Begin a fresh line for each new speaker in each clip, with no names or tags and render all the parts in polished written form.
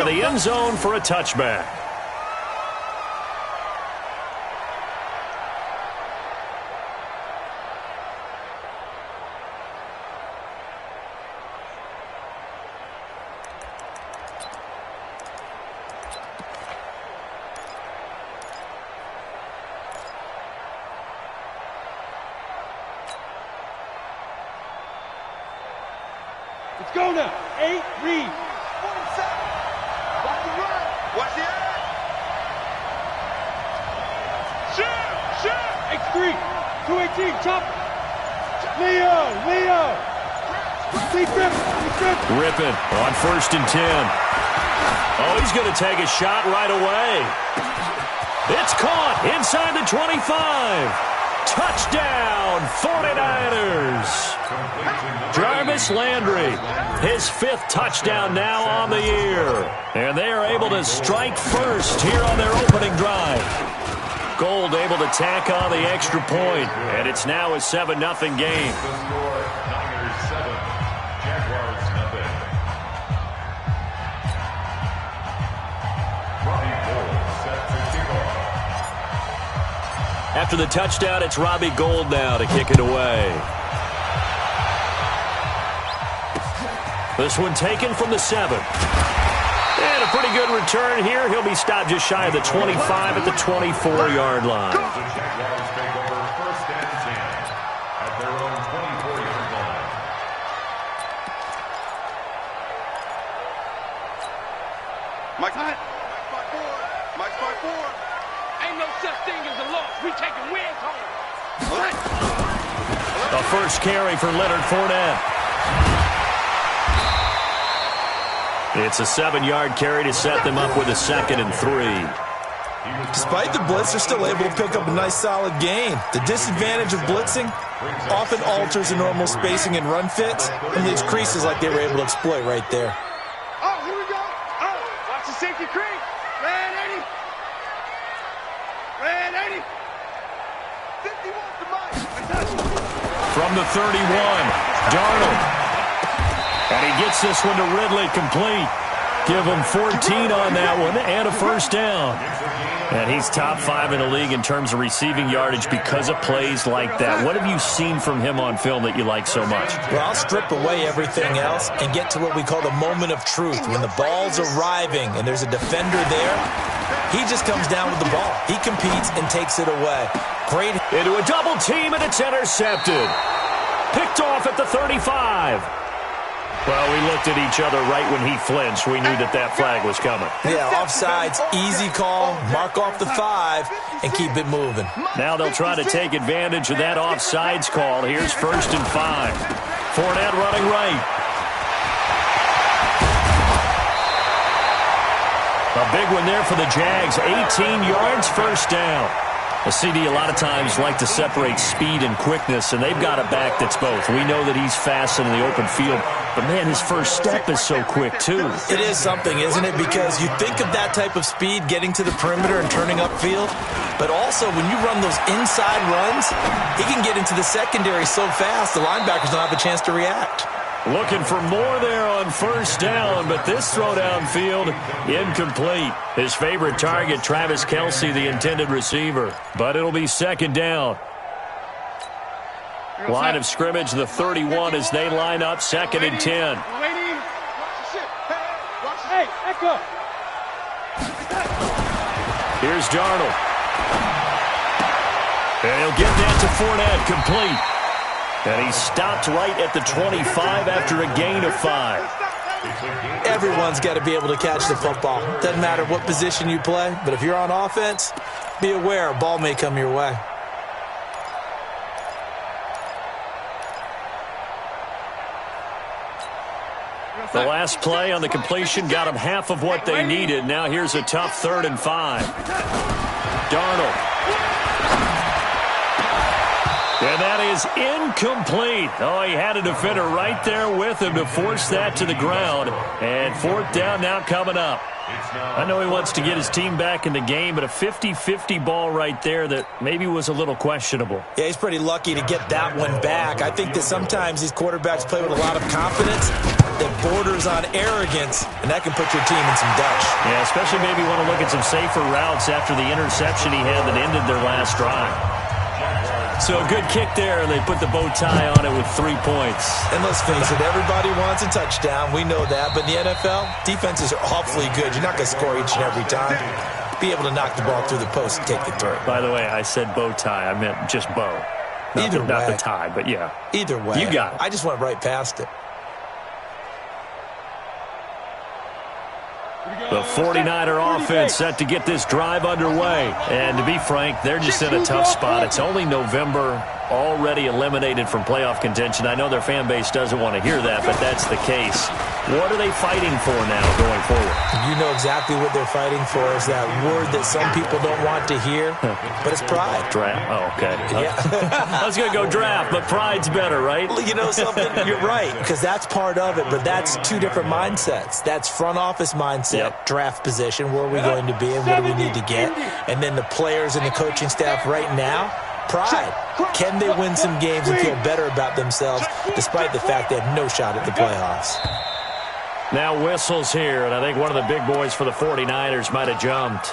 The end zone for a touchback.
Let's go now. 8, read.
Watch the run. Watch the edge. Shoot.
X3. 218. Chop. Leo. Deep grip.
Rippin on 1st and 10. Oh, he's going to take a shot right away. It's caught inside the 25. Touchdown, 49ers. Jarvis Landry, his 5th touchdown now on the year. And they are able to strike first here on their opening drive. Gold able to tack on the extra point, and it's now a 7-0 game.
Niners 7, Jaguars 0. Robbie Gould set to kick off.
After the touchdown, it's Robbie Gould now to kick it away. This one taken from the 7. And a pretty good return here. He'll be stopped just shy of the 25 at the 24-yard line.
The Jaguars take over 1st and 10 at their own 24-yard line.
Mike's by 4.
Ain't no such thing as a loss. We taking wins home.
The first carry for Leonard Fournette. It's a 7-yard carry to set them up with a 2nd and 3.
Despite the blitz, they're still able to pick up a nice solid gain. The disadvantage of blitzing often alters the normal spacing and run fits, and leaves creases like they were able to exploit right there.
Oh, here we go. Oh, watch the safety crease. Red 80. 51 to Mike.
From the 31, Darnold. And he gets this one to Ridley complete. Give him 14 on that one and a first down. And he's top 5 in the league in terms of receiving yardage because of plays like that. What have you seen from him on film that you like so much?
Well, I'll strip away everything else and get to what we call the moment of truth. When the ball's arriving and there's a defender there, he just comes down with the ball. He competes and takes it away. Great.
Into a double team, and it's intercepted. Picked off at the 35. Well, we looked at each other right when he flinched. We knew that that flag was coming.
Yeah, offsides, easy call, mark off the 5, and keep it moving.
Now they'll try to take advantage of that offsides call. Here's 1st and 5. Fournette running right. A big one there for the Jags. 18 yards, first down. A CD a lot of times like to separate speed and quickness, and they've got a back that's both. We know that he's fast in the open field, but, man, his first step is so quick, too.
It is something, isn't it? Because you think of that type of speed getting to the perimeter and turning upfield, but also when you run those inside runs, he can get into the secondary so fast the linebackers don't have a chance to react.
Looking for more there on first down, but this throw downfield incomplete. His favorite target, Travis Kelce, the intended receiver. But it'll be 2nd down. Line of scrimmage, the 31 as they line up 2nd and 10.
Hey, echo.
Here's Darnold. And he'll get that to Fournette, complete. And he's stopped right at the 25 after a gain of 5.
Everyone's got to be able to catch the football. Doesn't matter what position you play, but if you're on offense, be aware a ball may come your way.
The last play on the completion got them half of what they needed. Now here's a tough 3rd and 5. Darnold. And that is incomplete. Oh, he had a defender right there with him to force that to the ground. And 4th down now coming up. I know he wants to get his team back in the game, but a 50-50 ball right there that maybe was a little questionable.
Yeah, he's pretty lucky to get that one back. I think that sometimes these quarterbacks play with a lot of confidence that borders on arrogance, and that can put your team in some Dutch.
Yeah, especially maybe want to look at some safer routes after the interception he had that ended their last drive. So a good kick there, and they put the bow tie on it with 3 points.
And let's face it, everybody wants a touchdown. We know that. But in the NFL, defenses are awfully good. You're not going to score each and every time. Be able to knock the ball through the post and take the throw.
By the way, I said bow tie. I meant just bow. Not the tie, but yeah.
Either way.
You got it.
I just went right past it.
The 49er offense set to get this drive underway. And to be frank, they're just in a tough spot. It's only November, already eliminated from playoff contention. I know their fan base doesn't want to hear that, but that's the case. What are they fighting for now going forward?
You know exactly what they're fighting for is that word that some people don't want to hear, but it's pride.
Draft. Oh, okay.
Yeah.
I was going to go draft, but pride's better, right?
You know something? You're right, because that's part of it, but that's two different mindsets. That's front office mindset, draft position, where are we going to be and what do we need to get? And then the players and the coaching staff right now, pride. Can they win some games and feel better about themselves despite the fact they have no shot at the playoffs?
Now whistles here, and I think one of the big boys for the 49ers might have jumped.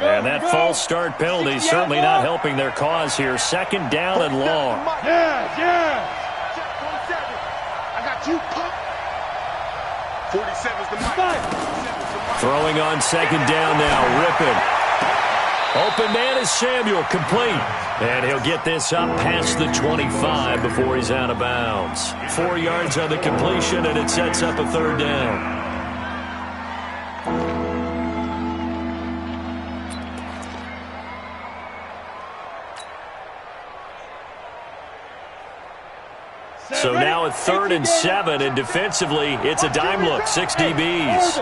And that false start penalty is certainly not helping their cause here. Second down and long.
Yeah. I got you, punk. 47's the mic.
Throwing on second down now. Ripping. Open man is Samuel, complete. And he'll get this up past the 25 before he's out of bounds. 4 yards on the completion, and it sets up a third down. So now at 3rd and 7, and defensively, it's a dime look, 6 DBs.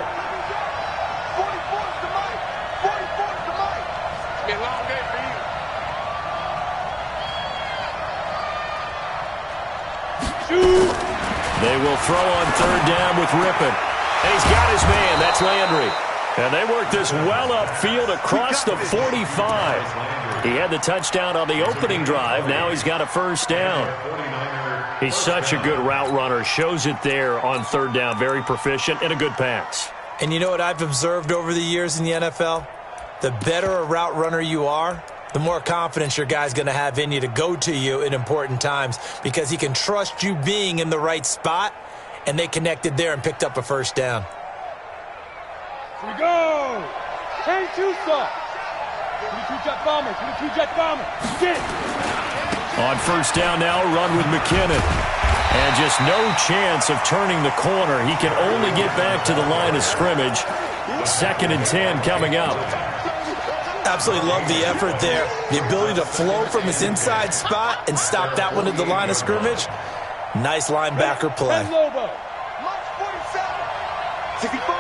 They will throw on 3rd down with Rippon. And he's got his man. That's Landry. And they work this well upfield across the 45. He had the touchdown on the opening drive. Now he's got a first down. He's such a good route runner. Shows it there on 3rd down. Very proficient and a good pass.
And you know what I've observed over the years in the NFL? The better a route runner you are, the more confidence your guy's going to have in you to go to you in important times because he can trust you being in the right spot, and they connected there and picked up a first down.
Here we go. Change 2 stuff. 22 jet bomber. 22 jet bomber. Get it.
On first down now, run with McKinnon. And just no chance of turning the corner. He can only get back to the line of scrimmage. 2nd and 10 coming up.
Absolutely love the effort there. The ability to flow from his inside spot and stop that one at the line of scrimmage. Nice linebacker play.
65.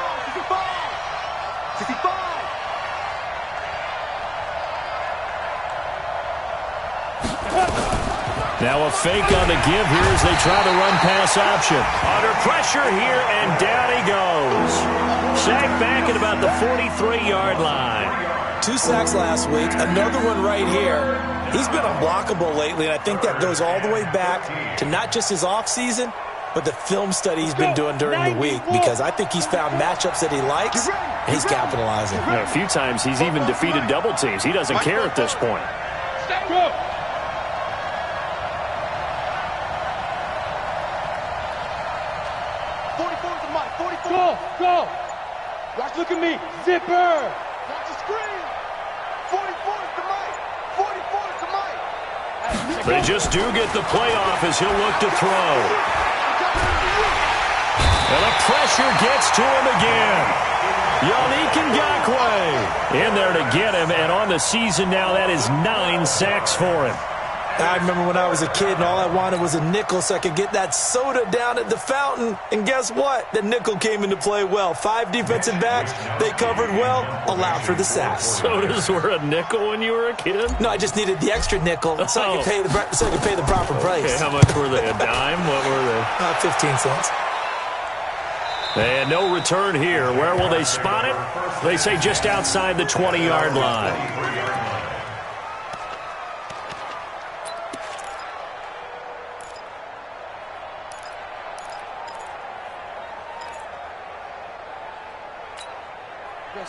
Now a fake on the give here as they try to run pass option. Under pressure here, and down he goes. Sacked back at about the 43-yard line.
2 sacks last week, another one right here. He's been unblockable lately, and I think that goes all the way back to not just his offseason, but the film study he's been doing during the week, because I think he's found matchups that he likes, and he's capitalizing.
A few times he's even defeated double teams. He doesn't care at this point.
Go. Go. Watch, look at me. Zipper. Watch the screen. 44 is the mic. 44 is the mic.
They just do get the playoff as he'll look to throw. And the pressure gets to him again. Yannick Ngakoue in there to get him. And on the season now, that is 9 sacks for him.
I remember when I was a kid and all I wanted was a nickel so I could get that soda down at the fountain. And guess what? The nickel came into play well. 5 defensive backs, they covered well, allowed for the sacks.
Sodas were a nickel when you were a kid?
No, I just needed the extra nickel so I could pay the proper price.
Okay, how much were they? A dime? What were they?
15 cents.
And no return here. Where will they spot it? They say just outside the 20-yard line.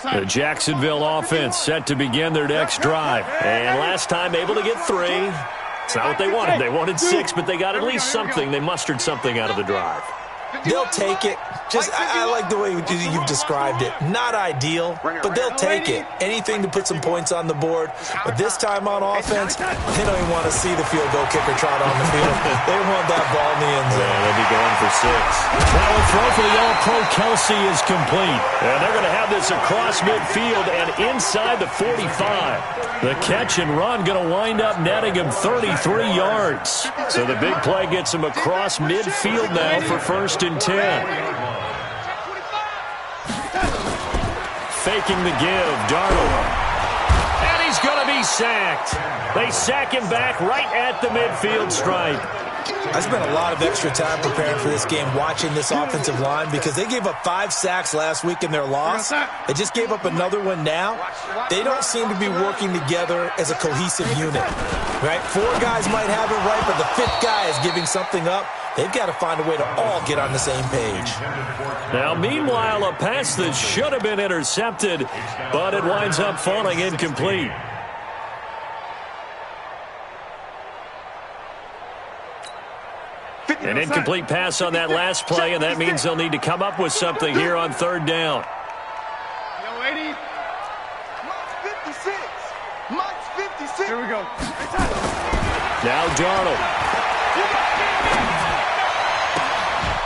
The Jacksonville offense set to begin their next drive. And last time able to get 3. It's not what they wanted. They wanted 6, but they got at least something. They mustered something out of the drive.
They'll take it. I like the way you've described it. Not ideal, but they'll take it. Anything to put some points on the board. But this time on offense, they don't even want to see the field goal kicker trot on the field. They want that ball in the end zone.
Yeah, they'll be going for 6. Now a throw for the All-Pro Kelsey is complete. And they're going to have this across midfield and inside the 45. The catch and run going to wind up netting him 33 yards. So the big play gets him across midfield now for 1st and 10. Faking the give, Darnold. And he's going to be sacked. They sack him back right at the midfield stripe.
I spent a lot of extra time preparing for this game watching this offensive line because they gave up 5 sacks last week in their loss. They just gave up another one now. They don't seem to be working together as a cohesive unit. Right? 4 guys might have it right, but the 5th guy is giving something up. They've got to find a way to all get on the same page.
Now, meanwhile, a pass that should have been intercepted, but it winds up falling incomplete. An incomplete pass on that last play, and that means they'll need to come up with something here on 3rd down.
Here we go.
Now Darnold.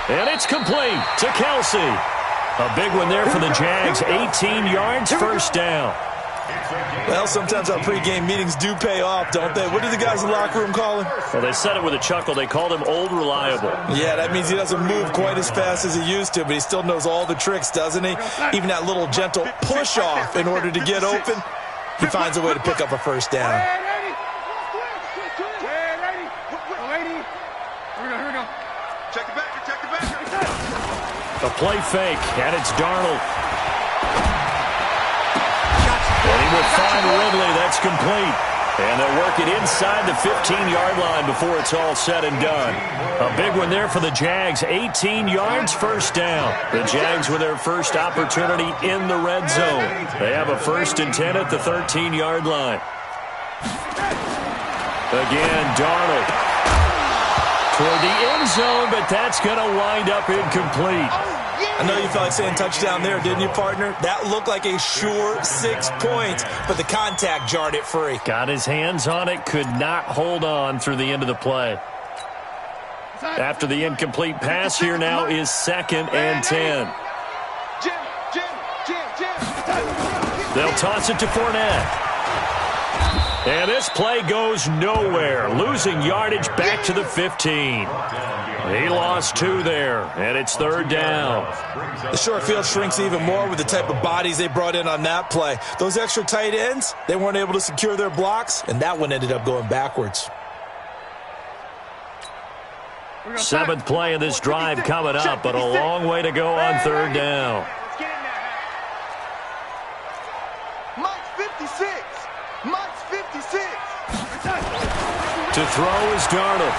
And it's complete to Kelsey. A big one there for the Jags. 18 yards, 1st down.
Well, sometimes our pregame meetings do pay off, don't they? What do the guys in the locker room call him?
Well, they said it with a chuckle. They called him Old Reliable.
Yeah, that means he doesn't move quite as fast as he used to, but he still knows all the tricks, doesn't he? Even that little gentle push-off in order to get open, he finds a way to pick up a 1st down.
A play fake, and it's Darnold. And he will find Ridley. That's complete. And they'll work it inside the 15-yard line before it's all said and done. A big one there for the Jags. 18 yards, 1st down. The Jags with their first opportunity in the red zone. They have a 1st and 10 at the 13-yard line. Again, Darnold toward the end zone, but that's going to wind up incomplete.
I know you felt like saying touchdown there, didn't you, partner? That looked like a sure 6 points, but the contact jarred it free.
Got his hands on it, could not hold on through the end of the play. After the incomplete pass, here now is 2nd and 10. They'll toss it to Fournette. And this play goes nowhere, losing yardage back to the 15. He lost 2 there, and it's 3rd down.
The short field shrinks even more with the type of bodies they brought in on that play. Those extra tight ends, they weren't able to secure their blocks, and that one ended up going backwards.
7th play of this drive coming up, but a long way to go on 3rd down.
Mike's 56. Mike's 56.
To throw is Darnold.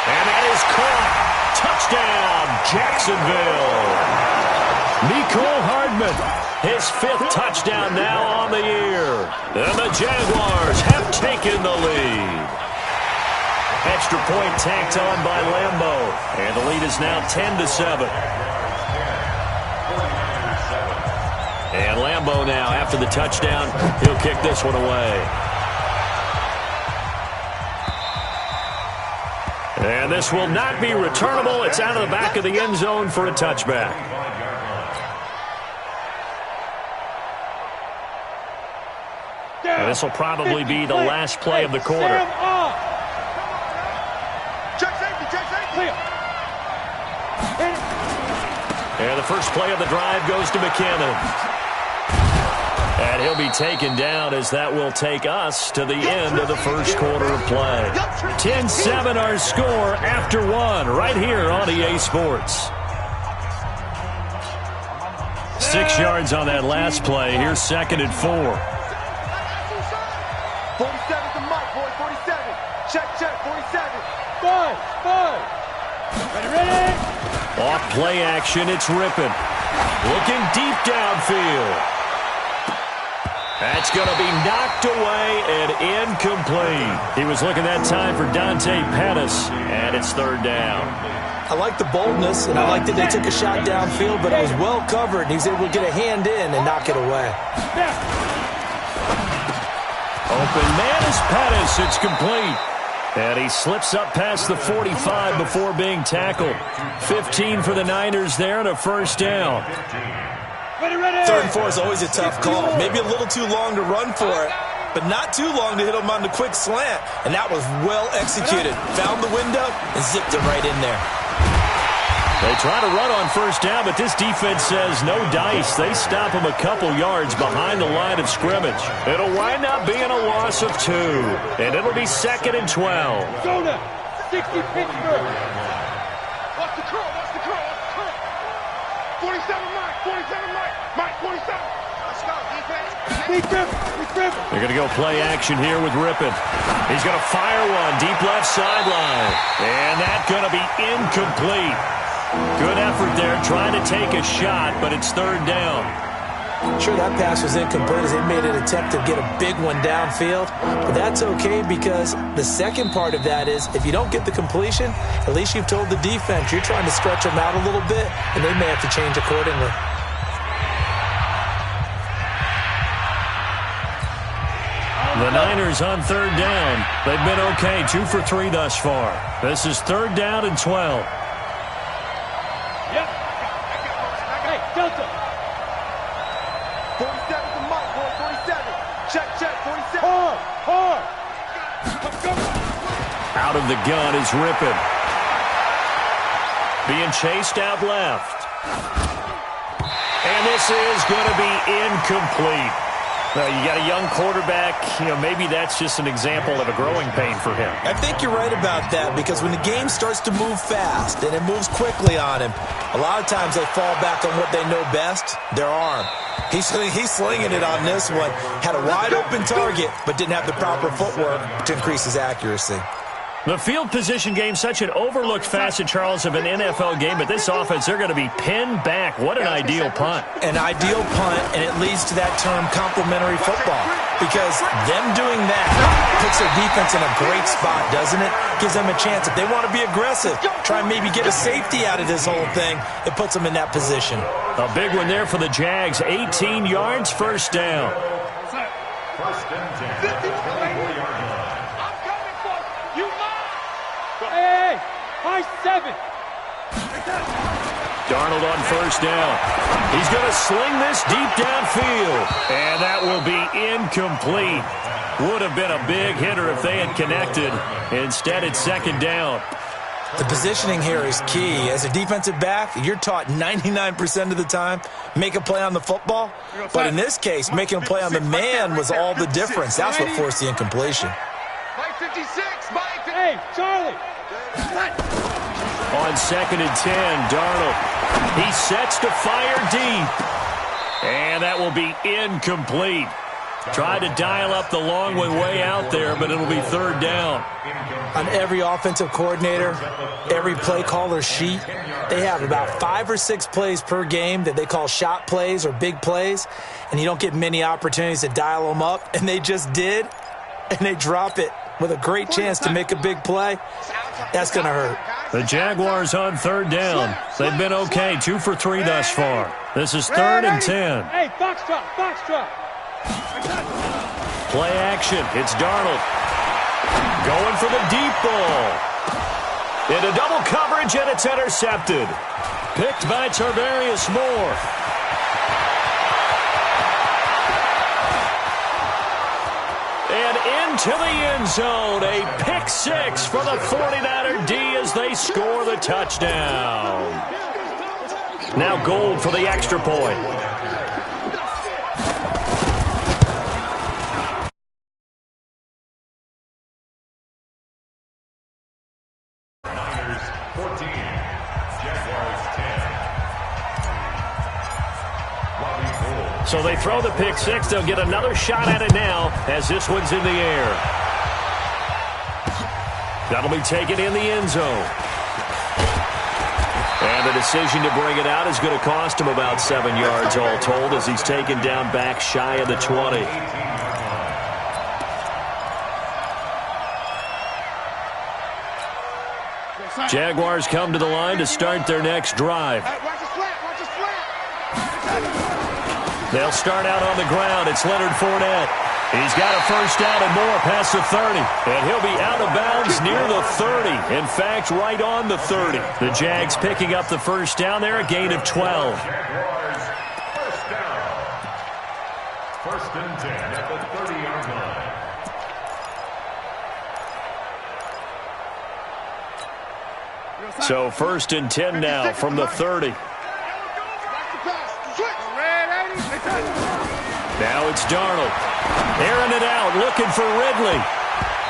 And that is caught. Touchdown, Jacksonville. Nicole Hardman, his 5th touchdown now on the year. And the Jaguars have taken the lead. Extra point tacked on by Lambo. And the lead is now 10-7. And Lambo now, after the touchdown, he'll kick this one away. And this will not be returnable. It's out of the back of the end zone for a touchback. And this will probably be the last play of the quarter.
Check safety.
And the first play of the drive goes to McKinnon. And he'll be taken down as that will take us to the end of the first quarter of play. 10-7 our score after one right here on EA Sports. 6 yards on that last play. Here's 2nd and 4.
47 to Mike, boy, 47. Check, 47. 5. Ready.
Off play action, it's Rippon. Looking deep downfield. That's going to be knocked away and incomplete. He was looking that time for Dante Pettis, and it's 3rd down.
I like the boldness, and I like that they took a shot downfield, but it was well covered, and he's able to get a hand in and knock it away.
Open man is Pettis. It's complete. And he slips up past the 45 before being tackled. 15 for the Niners there and a 1st down.
3rd and 4 is always a tough call. Maybe a little too long to run for it, but not too long to hit him on the quick slant. And that was well executed. Found the window and zipped it right in there.
They try to run on 1st down, but this defense says no dice. They stop him a couple yards behind the line of scrimmage. It'll wind up being a loss of 2, and it'll be 2nd and 12.
Go now. 60 Pittsburgh. What's the curl? 47 Mike, 47. Let's go, defense.
They're going to go play action here with Rippon. He's going to fire one deep left sideline. And that's going to be incomplete. Good effort there trying to take a shot, but it's 3rd down.
Sure, that pass was incomplete as they made an attempt to get a big one downfield. But that's okay because the second part of that is if you don't get the completion, at least you've told the defense you're trying to stretch them out a little bit, and they may have to change accordingly.
The Niners on 3rd down. They've been okay, 2 for 3 thus far. This is 3rd down and 12.
Yep. Hey, Delta.
47 to Mike, boy, 47. Check, 47.
Hard.
Out of the gun is Rippon. Being chased out left. And this is going to be incomplete. You got a young quarterback, maybe that's just an example of a growing pain for him.
I think you're right about that because when the game starts to move fast and it moves quickly on him, a lot of times they fall back on what they know best, their arm. He's slinging it on this one. Had a wide open target, but didn't have the proper footwork to increase his accuracy.
The field position game, such an overlooked facet, Charles, of an NFL game, but this offense, they're going to be pinned back. What an ideal punt.
An ideal punt, and it leads to that term complementary football because them doing that puts their defense in a great spot, doesn't it? Gives them a chance. If they want to be aggressive, try and maybe get a safety out of this whole thing, it puts them in that position.
A big one there for the Jags. 18 yards, 1st down.
1st and 10. 24-yard line.
Hey, high 7.
Darnold on 1st down. He's going to sling this deep downfield. And that will be incomplete. Would have been a big hitter if they had connected. Instead, it's 2nd down.
The positioning here is key. As a defensive back, you're taught 99% of the time, make a play on the football. But in this case, making a play on the man was all the difference. That's what forced the incompletion.
Mike 56, Mike.
Hey, Charlie.
On 2nd and 10, Darnold. He sets to fire deep. And that will be incomplete. Tried to dial up the long one way out there, but it'll be 3rd down.
On every offensive coordinator, every play caller sheet, they have about 5 or 6 plays per game that they call shot plays or big plays, and you don't get many opportunities to dial them up, and they just did, and they drop it with a great chance to make a big play. That's going to hurt.
The Jaguars on 3rd down. They've been okay, 2 for 3 thus far. This is 3rd and 10.
Hey, box drop.
Play action. It's Darnold. Going for the deep ball. Into double coverage, and it's intercepted. Picked by Tarvarius Moore. into the end zone. A pick six for the 49er D as they score the touchdown. Now Gold for the extra point.
Niners 14, Jaguars 10.
So they throw the pick six. They'll get another shot at it now as this one's in the air. That'll be taken in the end zone. And the decision to bring it out is going to cost him about 7 yards all told as he's taken down back shy of the 20. Jaguars come to the line to start their next drive. They'll start out on the ground. It's Leonard Fournette. He's got a first down and more past the 30. And he'll be out of bounds near the 30. In fact, right on the 30. The Jags picking up the first down there, a gain of 12.
Jaguars first down. First and 10 at the 30-yard line.
So first and 10 now from the 30. Now it's Darnold. Airing it out, looking for Ridley.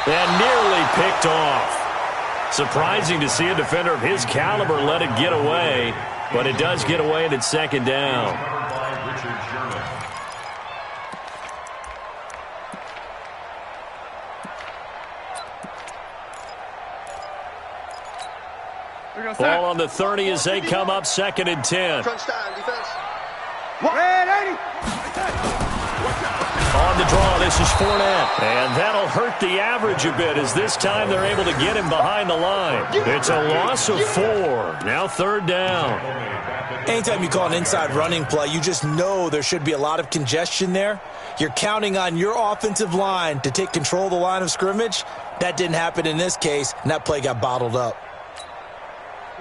And nearly picked off. Surprising to see a defender of his caliber let it get away. But it does get away and it's second down. Ball on the 30 as they come up second and 10. On the draw, this is Fournette. And that'll hurt the average a bit as this time they're able to get him behind the line. It's a loss of 4. Now third down.
Anytime you call an inside running play, you just know there should be a lot of congestion there. You're counting on your offensive line to take control of the line of scrimmage. That didn't happen in this case, and that play got bottled up.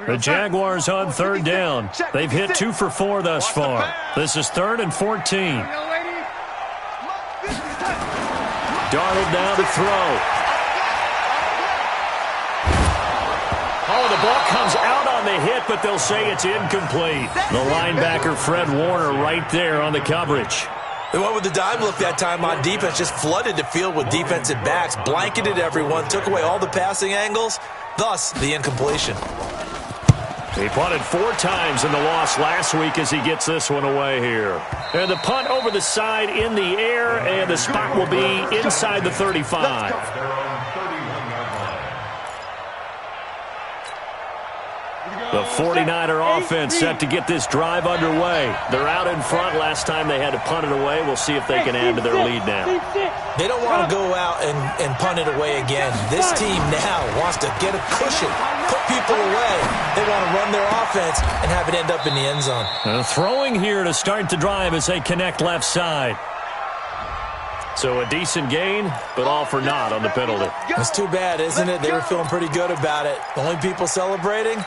The Jaguars on third down. They've hit 2 for 4 thus far. This is third and 14. Darnold now to throw. Oh, the ball comes out on the hit, but they'll say it's incomplete. The linebacker, Fred Warner, right there on the coverage.
They went with the dime look that time on defense, just flooded the field with defensive backs, blanketed everyone, took away all the passing angles, thus the incompletion.
He punted 4 times in the loss last week as he gets this one away here. And the punt over the side in the air, and the spot will be inside the 35. The 49er offense set to get this drive underway. They're out in front. Last time they had to punt it away. We'll see if they can add to their lead now.
They don't want to go out and punt it away again. This team now wants to get a cushion, put people away. They want to run their offense and have it end up in the end zone.
Throwing here to start the drive as they connect left side. So a decent gain, but all for naught on the penalty.
It's too bad, isn't it? They were feeling pretty good about it. The only people celebrating,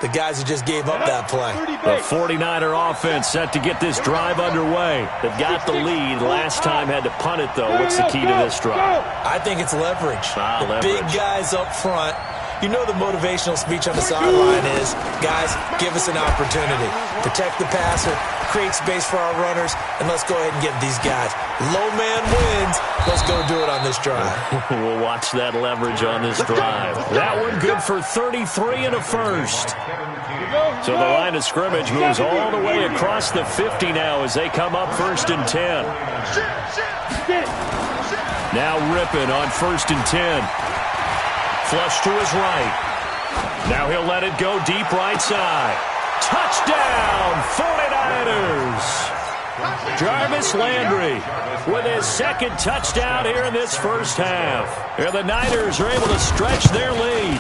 the guys who just gave up that play.
The 49er offense set to get this drive underway. They've got the lead. Last time had to punt it, though. What's the key to this drive?
I think it's leverage.
Leverage.
Big guys up front. You know the motivational speech on the sideline is, guys, give us an opportunity. Protect the passer, create space for our runners, and let's go ahead and get these guys. Low man wins. Let's go do it on this drive.
We'll watch that leverage on this drive. That one good for 33 and a first. So the line of scrimmage moves all the way across the 50 now as they come up first and 10. Now Rippon on first and 10. Flush to his right. Now he'll let it go deep right side. Touchdown, 49ers. Jarvis Landry with his second touchdown here in this first half. And the Niners are able to stretch their lead.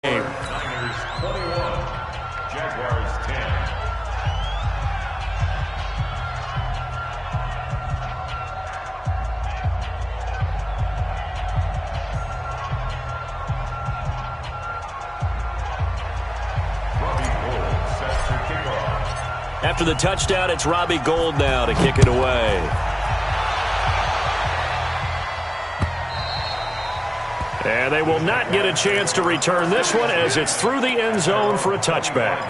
Niners 21, Jaguars 10. Robbie Gould sets to kick off.
After the touchdown, it's Robbie Gould now to kick it away. And they will not get a chance to return this one as it's through the end zone for a touchback.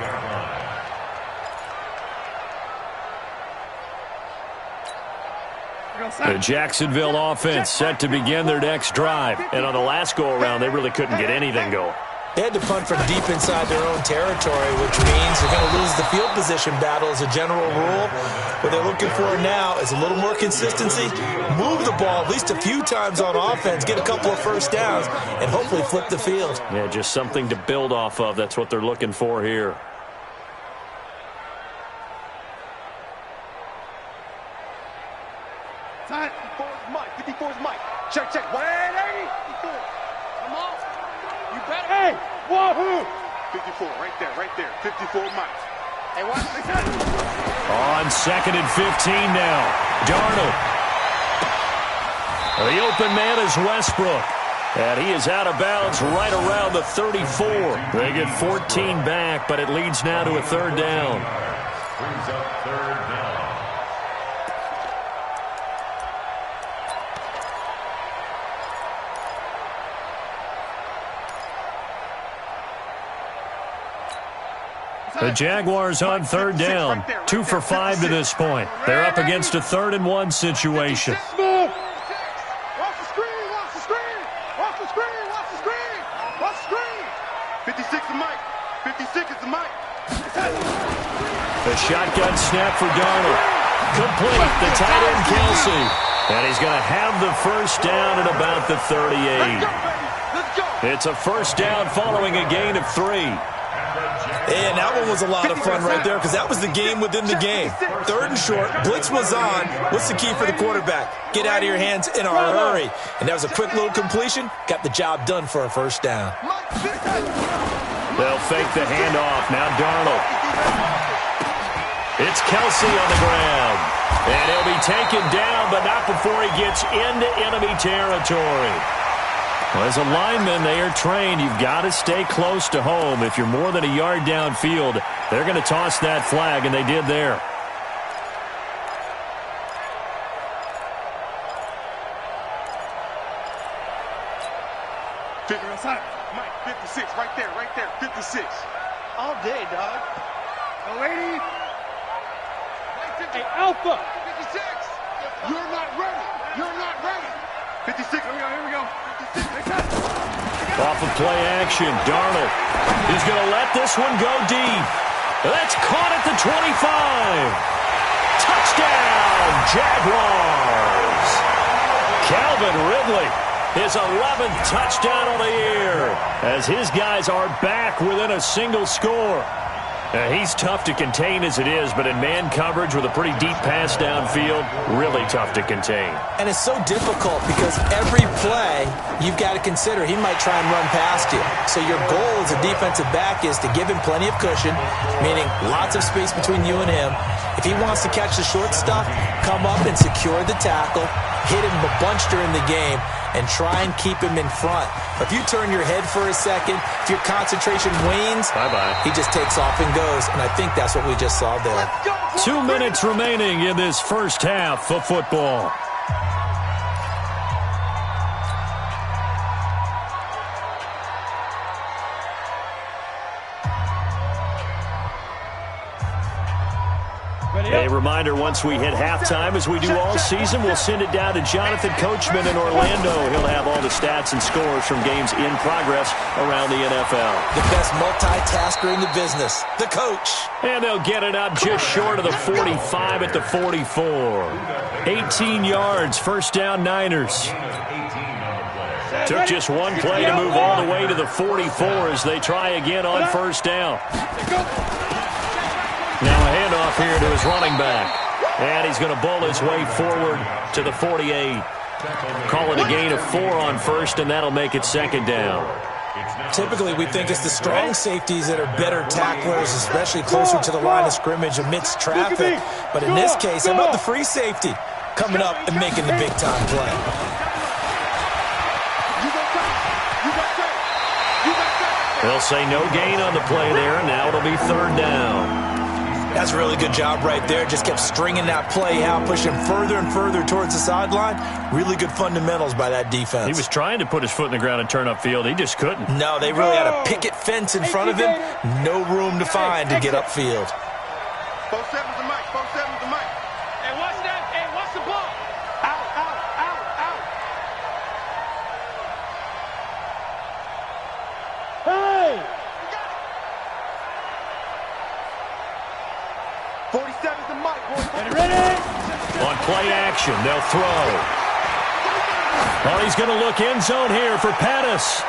The Jacksonville offense set to begin their next drive. And on the last go-around, they really couldn't get anything going.
They had to punt from deep inside their own territory, which means they're going to lose the field position battle as a general rule. What they're looking for now is a little more consistency, move the ball at least a few times on offense, get a couple of first downs, and hopefully flip the field.
Yeah, just something to build off of. That's what they're looking for here.
Time. 54's Mike. 54's Mike. Check, check. 180. 54. Come on. You better. Hey, wahoo. 54, right there, right there. 54 Mike. Hey, watch this.
On 2nd and 15 now. Darnold. The open man is Westbrook. And he is out of bounds right around the 34. They get 14 back, but it leads now to a third down.
Brings up third down.
The Jaguars on third down. 2 for 5 to this point. They're up against a 3rd and 1 situation.
Watch the screen, watch the screen. Watch the screen, watch the screen. Watch the screen. 56 is Mike. 56 is Mike.
The shotgun snap for Darnold. Complete. The tight end, Kelsey. And he's going to have the first down at about the 38.
Let's go.
It's a first down following a gain of 3.
And that one was a lot of fun right there because that was the game within the game. 3rd and short, blitz was on. What's the key for the quarterback? Get out of your hands in a hurry. And that was a quick little completion. Got the job done for a first down.
They'll fake the handoff. Now Darnold. It's Kelsey on the ground. And he'll be taken down, but not before he gets into enemy territory. Well, as a lineman, they are trained. You've got to stay close to home. If you're more than a yard downfield, they're going to toss that flag, and they did there.
Mike, 56, right there, 56. All day, dog. The lady. Hey, Alpha. 56. You're not ready. You're not ready. 56. Here we go. 56.
Off of play action, Darnold. He's going to let this one go deep. That's caught at the 25. Touchdown, Jaguars. Calvin Ridley, his 11th touchdown on the year, as his guys are back within a single score. He's tough to contain as it is, but in man coverage with a pretty deep pass downfield, really tough to contain.
And it's so difficult because every play you've got to consider he might try and run past you. So your goal as a defensive back is to give him plenty of cushion, meaning lots of space between you and him. If he wants to catch the short stuff, come up and secure the tackle, hit him a bunch during the game, and try and keep him in front. If you turn your head for a second, if your concentration wanes,
bye-bye.
He just takes off and goes, and I think that's what we just saw there.
2 minutes remaining in this first half of football. A reminder, once we hit halftime, as we do all season, we'll send it down to Jonathan Coachman in Orlando. He'll have all the stats and scores from games in progress around the NFL.
The best multitasker in the business, the coach.
And they'll get it up just short of the 45 at the 44. 18 yards, first down Niners. Took just one play to move all the way to the 44 as they try again on first down. Now a handoff here to his running back. And he's going to bowl his way forward to the 48. Call it a gain of 4 on first, and that'll make it second down.
Typically, we think it's the strong safeties that are better tacklers, especially closer to the line of scrimmage amidst traffic. But in this case, how about the free safety coming up and making the big-time play?
They'll say no gain on the play there, and now it'll be third down.
That's a really good job right there. Just kept stringing that play out, pushing further and further towards the sideline. Really good fundamentals by that defense.
He was trying to put his foot in the ground and turn upfield. He just couldn't.
No, they really had a picket fence in front of him. No room to find to get upfield.
4-7's the mic. 4-7's the mic.
Hey, what's that? Hey, what's the ball?
Out, out, out, out.
Hey!
47's the mic, boys.
Ready?
On play action, they'll throw. Oh, he's going to look end zone here for Pettis.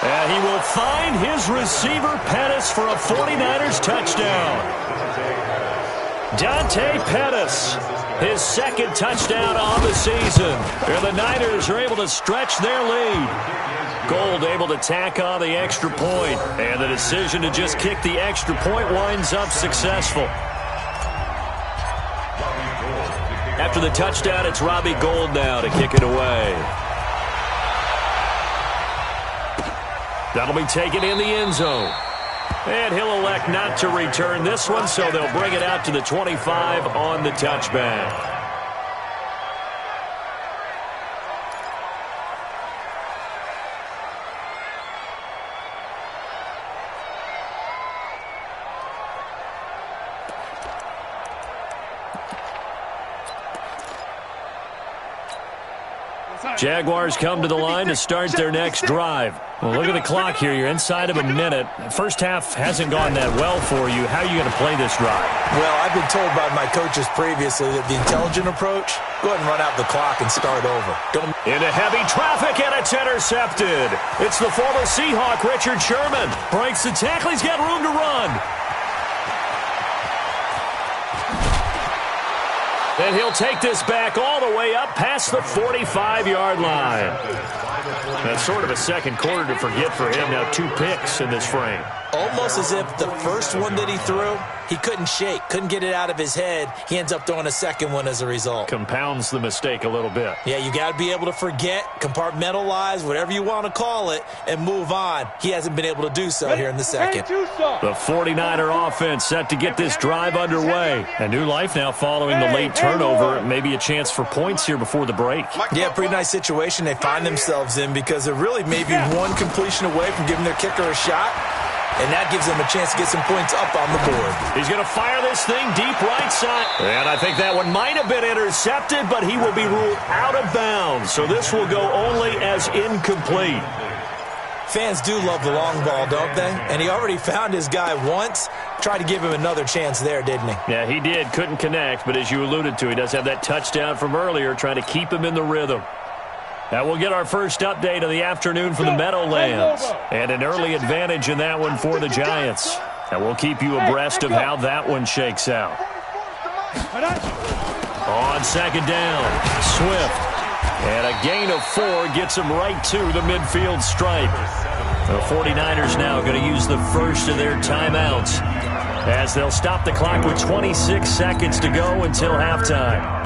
And he will find his receiver, Pettis, for a 49ers touchdown. Dante Pettis, his second touchdown on the season. And the Niners are able to stretch their lead. Gold able to tack on the extra point. And the decision to just kick the extra point winds up successful. After the touchdown, it's Robbie Gould now to kick it away. That'll be taken in the end zone. And he'll elect not to return this one, so they'll bring it out to the 25 on the touchback. Jaguars come to the line to start their next drive. Well, look at the clock here. You're inside of a minute. First half hasn't gone that well for you. How are you going to play this drive?
Well, I've been told by my coaches previously that the intelligent approach, go ahead and run out the clock and start over.
Into heavy traffic, and it's intercepted. It's the former Seahawk, Richard Sherman. Breaks the tackle. He's got room to run. And he'll take this back all the way up past the 45-yard line. That's sort of a second quarter to forget for him. Now 2 picks in this frame.
Almost as if the first one that he threw, he couldn't shake, couldn't get it out of his head. He ends up throwing a second one as a result.
Compounds the mistake a little bit.
Yeah, you got to be able to forget, compartmentalize, whatever you want to call it, and move on. He hasn't been able to do so here in the second.
The 49er offense set to get this drive underway. A new life now following the late turnover. Maybe a chance for points here before the break.
Yeah, pretty nice situation they find themselves in because they're really maybe one completion away from giving their kicker a shot. And that gives them a chance to get some points up on the board.
He's going to fire this thing deep right side. And I think that one might have been intercepted, but he will be ruled out of bounds. So this will go only as incomplete.
Fans do love the long ball, don't they? And he already found his guy once. Tried to give him another chance there, didn't he?
Yeah, he did. Couldn't connect, but as you alluded to, he does have that touchdown from earlier, trying to keep him in the rhythm. Now we'll get our first update of the afternoon from the Meadowlands. And an early advantage in that one for the Giants. And we'll keep you abreast of how that one shakes out. On second down, Swift. And a gain of 4 gets him right to the midfield stripe. The 49ers now going to use the first of their timeouts as they'll stop the clock with 26 seconds to go until halftime.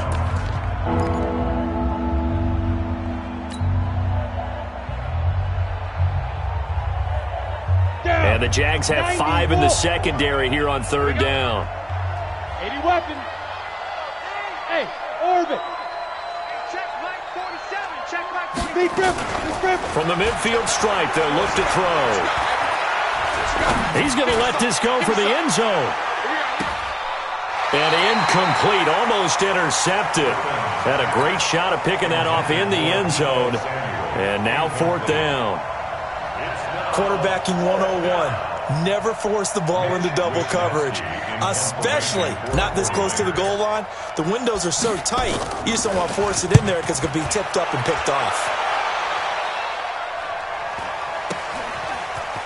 And the Jags have 5 in the secondary here on third down.
80 weapons. Hey, orbit.
Check Mike 47. Check Mike 47.
From the midfield stripe, they'll look to throw. He's going to let this go for the end zone. And incomplete, almost intercepted. Had a great shot of picking that off in the end zone. And now fourth down.
Quarterbacking 101. Never force the ball into double coverage, especially not this close to the goal line. The windows are so tight, you just don't want to force it in there because it could be tipped up and picked off.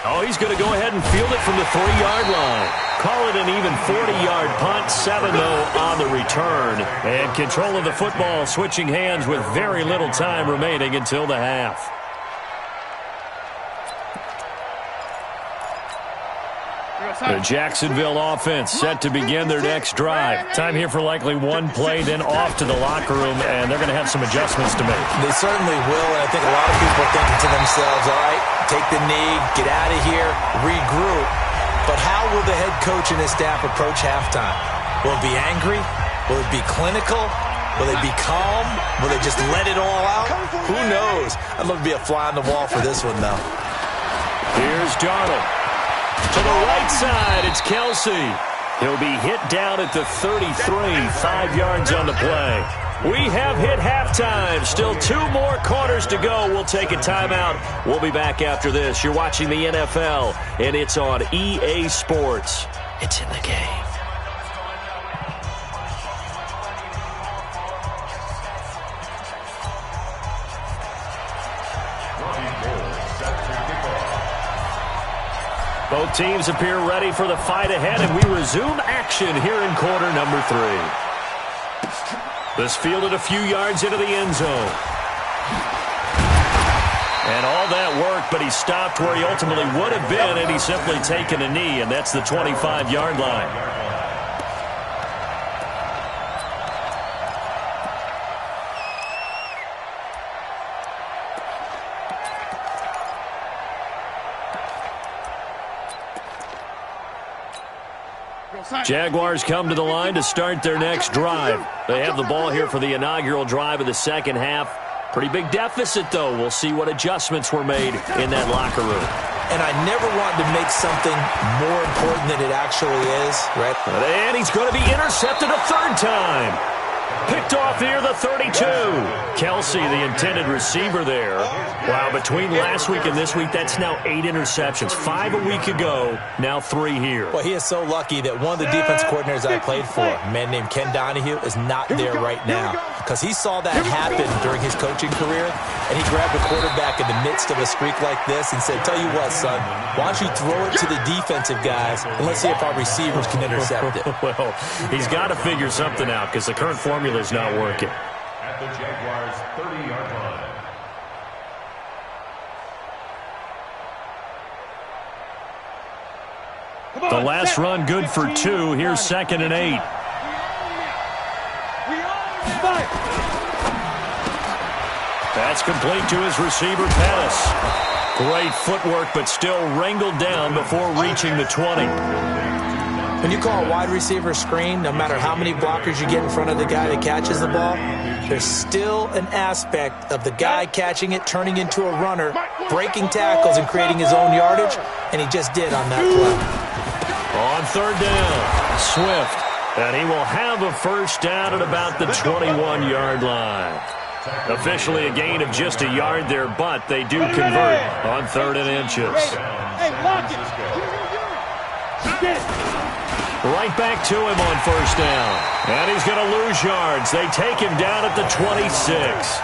Oh, he's going to go ahead and field it from the 3-yard line. Call it an even 40-yard punt, 7-0 on the return. And control of the football switching hands with very little time remaining until the half. The Jacksonville offense set to begin their next drive. Time here for likely one play, then off to the locker room, and they're going to have some adjustments to make.
They certainly will, and I think a lot of people are thinking to themselves, all right, take the knee, get out of here, regroup, But how will the head coach and his staff approach halftime? Will it be angry? Will it be clinical? Will they be calm? Will they just let it all out? Who knows? I'd love to be a fly on the wall for this one, though.
Here's Darnold. To the right side, it's Kelsey. He'll be hit down at the 33, 5 yards on the play. We have hit halftime. Still 2 more quarters to go. We'll take a timeout. We'll be back after this. You're watching the NFL, and it's on EA Sports. It's in the game. Both teams appear ready for the fight ahead, and we resume action here in quarter number 3. This fielded a few yards into the end zone. And all that work, but he stopped where he ultimately would have been, and he's simply taken a knee, and that's the 25-yard line. Jaguars come to the line to start their next drive. They have the ball here for the inaugural drive of the second half. Pretty big deficit, though. We'll see what adjustments were made in that locker room.
And I never wanted to make something more important than it actually is, right?
And he's going to be intercepted a 3rd time. Picked off near the 32. Kelsey, the intended receiver there. Wow, between last week and this week, that's now 8 interceptions. 5 a week ago, now 3 here.
Well, he is so lucky that one of the defense coordinators I played for, a man named Ken Donahue, is not there right now. Because he saw that happen during his coaching career, and he grabbed a quarterback in the midst of a streak like this and said, tell you what, son, why don't you throw it to the defensive guys, and let's see if our receivers can intercept it.
Well, he's got to figure something out because the current formula is not working.
At the Jaguars' 30-yard line.
The last run good for 2. Here's 2nd and 8. That's complete to his receiver, Pettis. Great footwork, but still wrangled down before reaching the 20.
When you call a wide receiver screen, no matter how many blockers you get in front of the guy that catches the ball, there's still an aspect of the guy catching it, turning into a runner, breaking tackles and creating his own yardage, and he just did on that play.
On 3rd down, Swift, and he will have a 1st down at about the 21-yard line. Officially a gain of just a yard there, but they do convert on 3rd and inches.
Hey, block it.
Right back to him on 1st down. And he's going to lose yards. They take him down at the 26.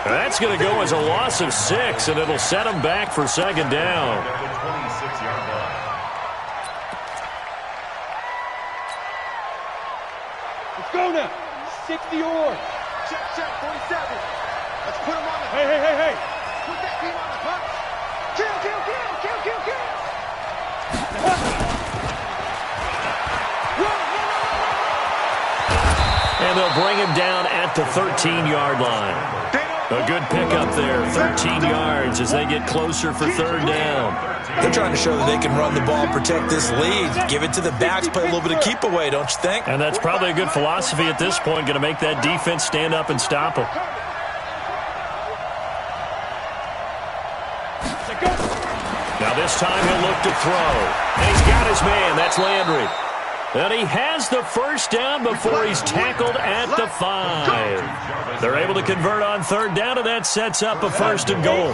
That's going to go as a loss of 6, and it'll set him back for 2nd down.
Let's go now. 60 or.
Check, 47. Let's put him on the...
Hey.
Put that team on the punch. Kill.
And they'll bring him down at the 13-yard line. A good pickup there, 13 yards as they get closer for 3rd down.
They're trying to show that they can run the ball and protect this lead. Give it to the backs, play a little bit of keep away, don't you think?
And that's probably a good philosophy at this point, going to make that defense stand up and stop him. Now this time he'll look to throw. And he's got his man, that's Landry. And he has the 1st down before he's tackled at the 5. They're able to convert on 3rd down, and that sets up a 1st and goal.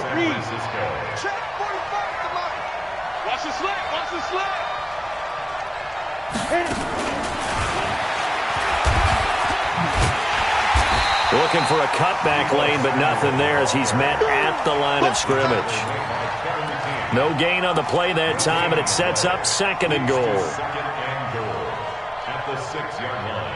Watch the slap.
Looking for a cutback lane, but nothing there as he's met at the line of scrimmage. No gain on the play that time, and it sets up 2nd and goal.
At the 6-yard line.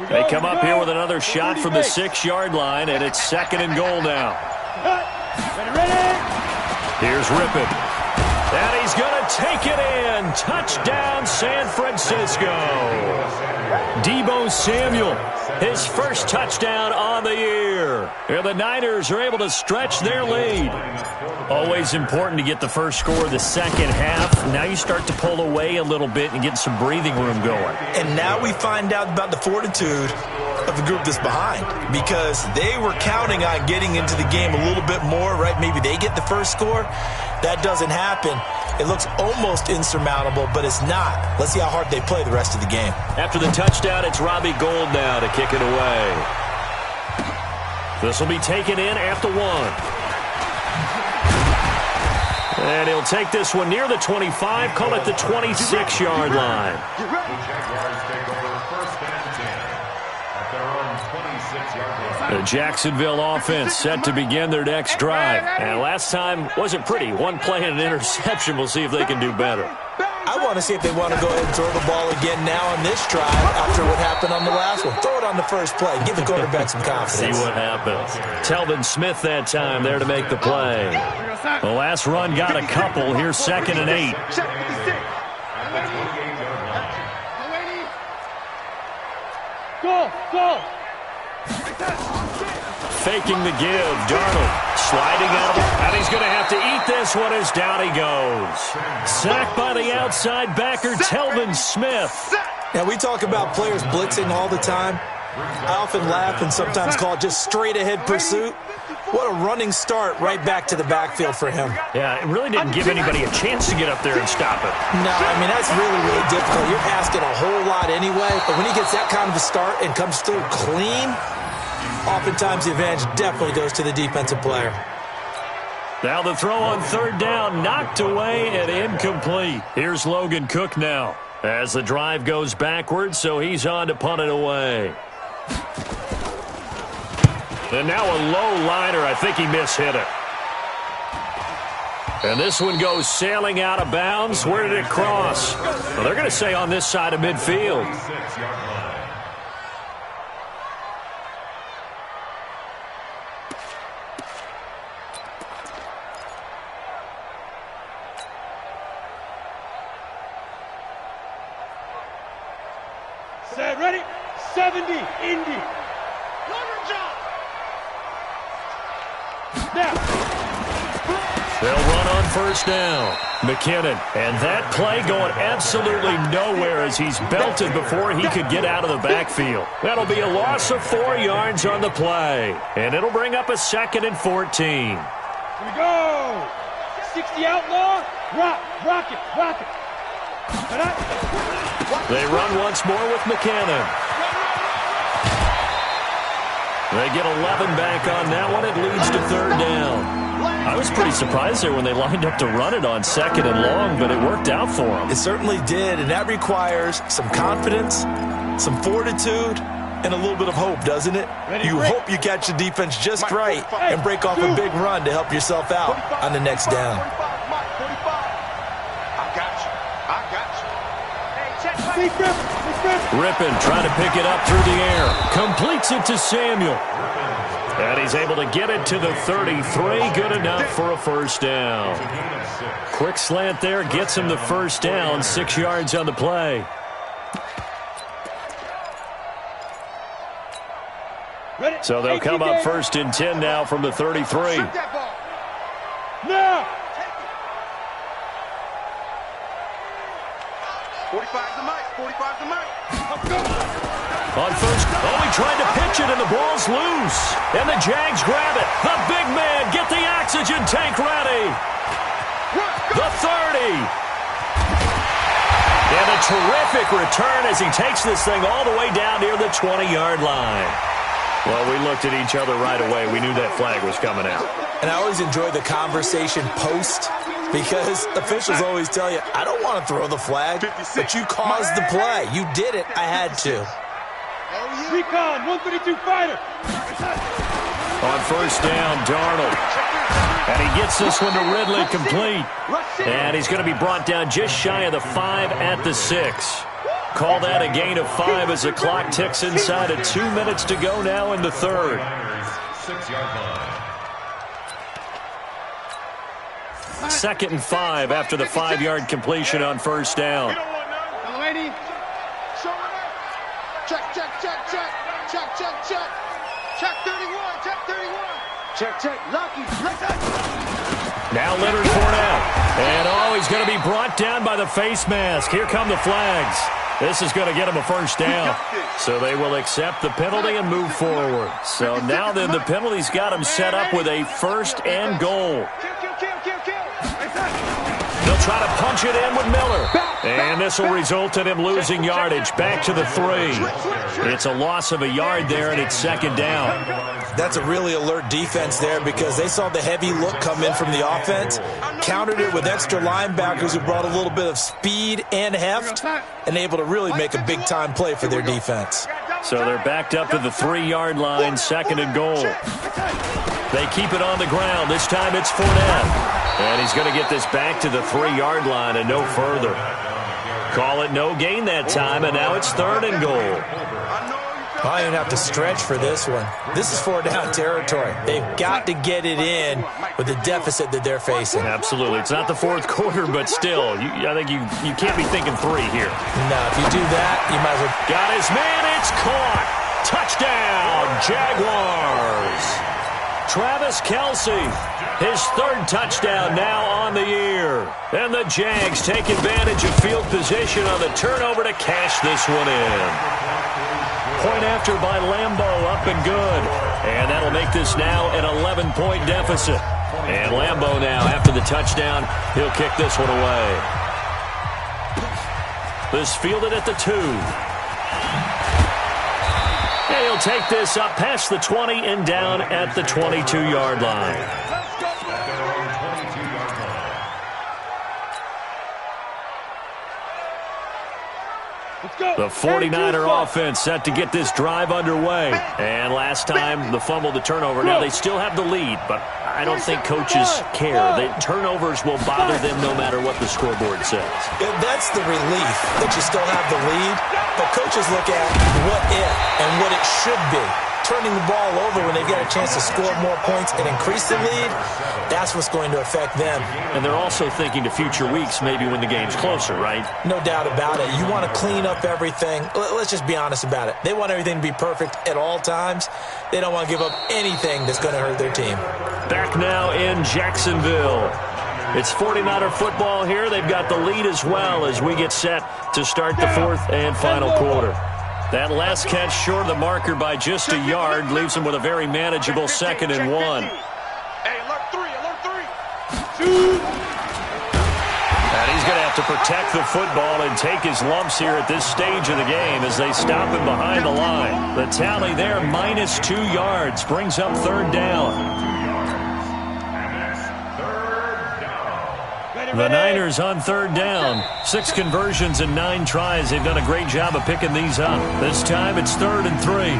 They come up here with another shot from the 6-yard line, and it's 2nd and goal now. Here's Rippon. And he's going to take it in. Touchdown, San Francisco. Deebo Samuel, his first touchdown on the year. And the Niners are able to stretch their lead. Always important to get the first score of the second half. Now you start to pull away a little bit and get some breathing room going.
And now we find out about the fortitude of the group that's behind, because they were counting on getting into the game a little bit more, right? Maybe they get the first score. That doesn't happen. It looks almost insurmountable, but it's not. Let's see how hard they play the rest of the game.
After the touchdown, it's Robbie Gould now to kick it away. This will be taken in at the 1. And he'll take this one near the 25, call it the 26-yard line.
The Jaguars take over 1st and 10 at their own 26-yard line.
The Jacksonville offense set to begin their next drive. And last time wasn't pretty. One play and an interception. We'll see if they can do better.
I want to see if they want to go ahead and throw the ball again now on this drive after what happened on the last one. Throw it on the first play. Give the quarterback some confidence.
See what happens. Telvin Smith that time there to make the play. The last run got a couple. Here's 2nd and 8.
Go.
Faking the give. Darnold sliding out. And he's going to have to eat this one as down he goes. Sacked by the outside backer, Telvin Smith.
Now, we talk about players blitzing all the time. I often laugh and sometimes call it just straight-ahead pursuit. What a running start right back to the backfield for him.
Yeah, it really didn't give anybody a chance to get up there and stop it.
No, I mean, that's really, really difficult. You're asking a whole lot anyway, but when he gets that kind of a start and comes through clean, oftentimes the advantage definitely goes to the defensive player.
Now the throw on 3rd down, knocked away and incomplete. Here's Logan Cook now as the drive goes backwards, so he's on to punt it away. And now a low liner. I think he mishit it. And this one goes sailing out of bounds. Where did it cross? Well, they're going to say on this side of midfield.
6-yard line.
Set, ready? 70, Indy. Now.
They'll run on 1st down. McKinnon. And that play going absolutely nowhere as he's belted before he could get out of the backfield. That'll be a loss of 4 yards on the play. And it'll bring up a 2nd and 14.
Here we go. 60 outlaw. Rock it.
They run once more with McKinnon. They get 11 back on that one. It leads to 3rd down. I was pretty surprised there when they lined up to run it on 2nd and long, but it worked out for them.
It certainly did, and that requires some confidence, some fortitude, and a little bit of hope, doesn't it? You hope you catch the defense just right and break off a big run to help yourself out on the next down.
Rippon trying to pick it up through the air. Completes it to Samuel. And he's able to get it to the 33. Good enough for a 1st down. Quick slant there gets him the 1st down. 6 yards on the play. So they'll come up 1st and 10 now from the 33.
Now.
45's the mic. 45's the mic.
On 1st, he tried to pitch it and the ball's loose. And the Jags grab it. The big man, get the oxygen tank ready. The 30. And a terrific return as he takes this thing all the way down near the 20-yard line. Well, we looked at each other right away. We knew that flag was coming out.
And I always enjoy the conversation post, because officials always tell you, I don't want to throw the flag, but you caused the play. You did it. I had to.
Recon, 132 fighter.
On 1st down, Darnold. And he gets this one to Ridley complete. And he's going to be brought down just shy of the 5 at the 6. Call that a gain of 5 as the clock ticks inside of 2 minutes to go now in the third.
6-yard line.
2nd and 5 after the 5-yard completion on first down.
Young lady, show her that. Check, check, check, check. Check, check, check. Check 31, check 31. Check, check, Lucky.
Now Leonard Fournette. And he's going to be brought down by the face mask. Here come the flags. This is going to get him a first down. So they will accept the penalty and move forward. So now then the penalty's got him set up with a 1st and goal. They'll try to punch it in with Miller. And this will result in him losing yardage back to the 3. It's a loss of a yard there, and it's 2nd down.
That's a really alert defense there because they saw the heavy look come in from the offense, countered it with extra linebackers who brought a little bit of speed and heft, and able to really make a big-time play for their defense.
So they're backed up to the 3-yard line, 2nd and goal. They keep it on the ground. This time it's Fournette. And he's going to get this back to the 3-yard line and no further. Call it no gain that time, and now it's 3rd and goal.
I didn't have to stretch for this one. This is 4-down territory. They've got to get it in with the deficit that they're facing.
Absolutely. It's not the 4th quarter, but still, I think you can't be thinking 3 here.
No, if you do that, you might as well.
Got his man. It's caught. Touchdown, Jaguars. Travis Kelce, his 3rd touchdown now on the year. And the Jags take advantage of field position on the turnover to cash this one in. Point after by Lambeau, up and good. And that'll make this now an 11-point deficit. And Lambeau now, after the touchdown, he'll kick this one away. This fielded at the 2. And he'll take this up past the 20 and down at the 22-yard line. The 49er offense set to get this drive underway. And last time, the fumble, the turnover. Now, they still have the lead, but I don't think coaches care. The turnovers will bother them no matter what the scoreboard says.
That's the relief that you still have the lead. But coaches look at what if and what it should be. Turning the ball over when they get a chance to score more points and increase the lead, that's what's going to affect them.
And they're also thinking to future weeks, maybe when the game's closer, right?
No doubt about it. You want to clean up everything. Let's just be honest about it. They want everything to be perfect at all times. They don't want to give up anything that's going to hurt their team. Back
now in Jacksonville. It's 49er football here. They've got the lead as well as we get set to start the 4th and final quarter. That last catch short of the marker by just a yard leaves him with a very manageable 2nd and 1.
Hey, alert 3, alert 3.
And he's going to have to protect the football and take his lumps here at this stage of the game as they stop him behind the line. The tally there, -2 yards, brings up 3rd down. The Niners on 3rd down. 6 conversions and 9 tries. They've done a great job of picking these up. This time it's 3rd and 3.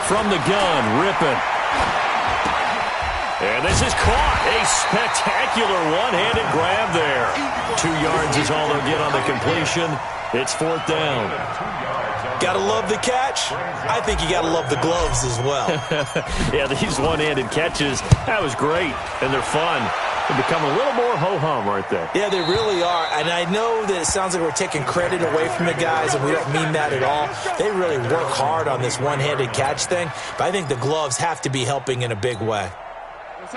From the gun, Rippon. And this is caught. A spectacular one-handed grab there. 2 yards is all they'll get on the completion. It's 4th down.
Gotta love the catch. I think you gotta love the gloves as well.
Yeah, these one-handed catches, that was great. And they're fun. They become a little more ho-hum, aren't they?
Yeah, they really are. And I know that it sounds like we're taking credit away from the guys, and we don't mean that at all. They really work hard on this one-handed catch thing. But I think the gloves have to be helping in a big way.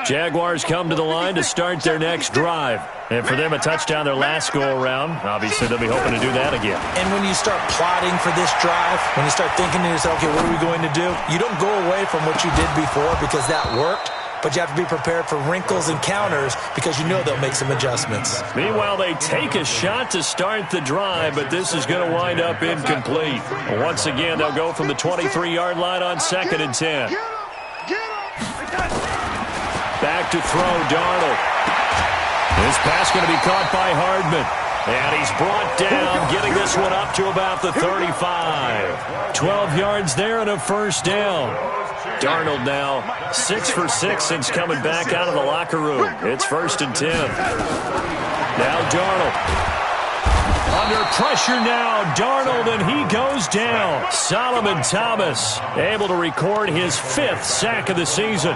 Jaguars come to the line to start their next drive. And for them, a touchdown their last go-around. Obviously, they'll be hoping to do that again.
And when you start plotting for this drive, when you start thinking to yourself, okay, what are we going to do? You don't go away from what you did before because that worked. But you have to be prepared for wrinkles and counters because you know they'll make some adjustments.
Meanwhile, they take a shot to start the drive, but this is going to wind up incomplete. Once again, they'll go from the 23-yard line on 2nd and 10. Back to throw, Darnold. This pass going to be caught by Hardman. And he's brought down, getting this one up to about the 35. 12 yards there and a first down. Darnold now 6 for 6 since coming back out of the locker room. It's 1st and 10. Now Darnold. Under pressure now, Darnold, and he goes down. Solomon Thomas able to record his 5th sack of the season.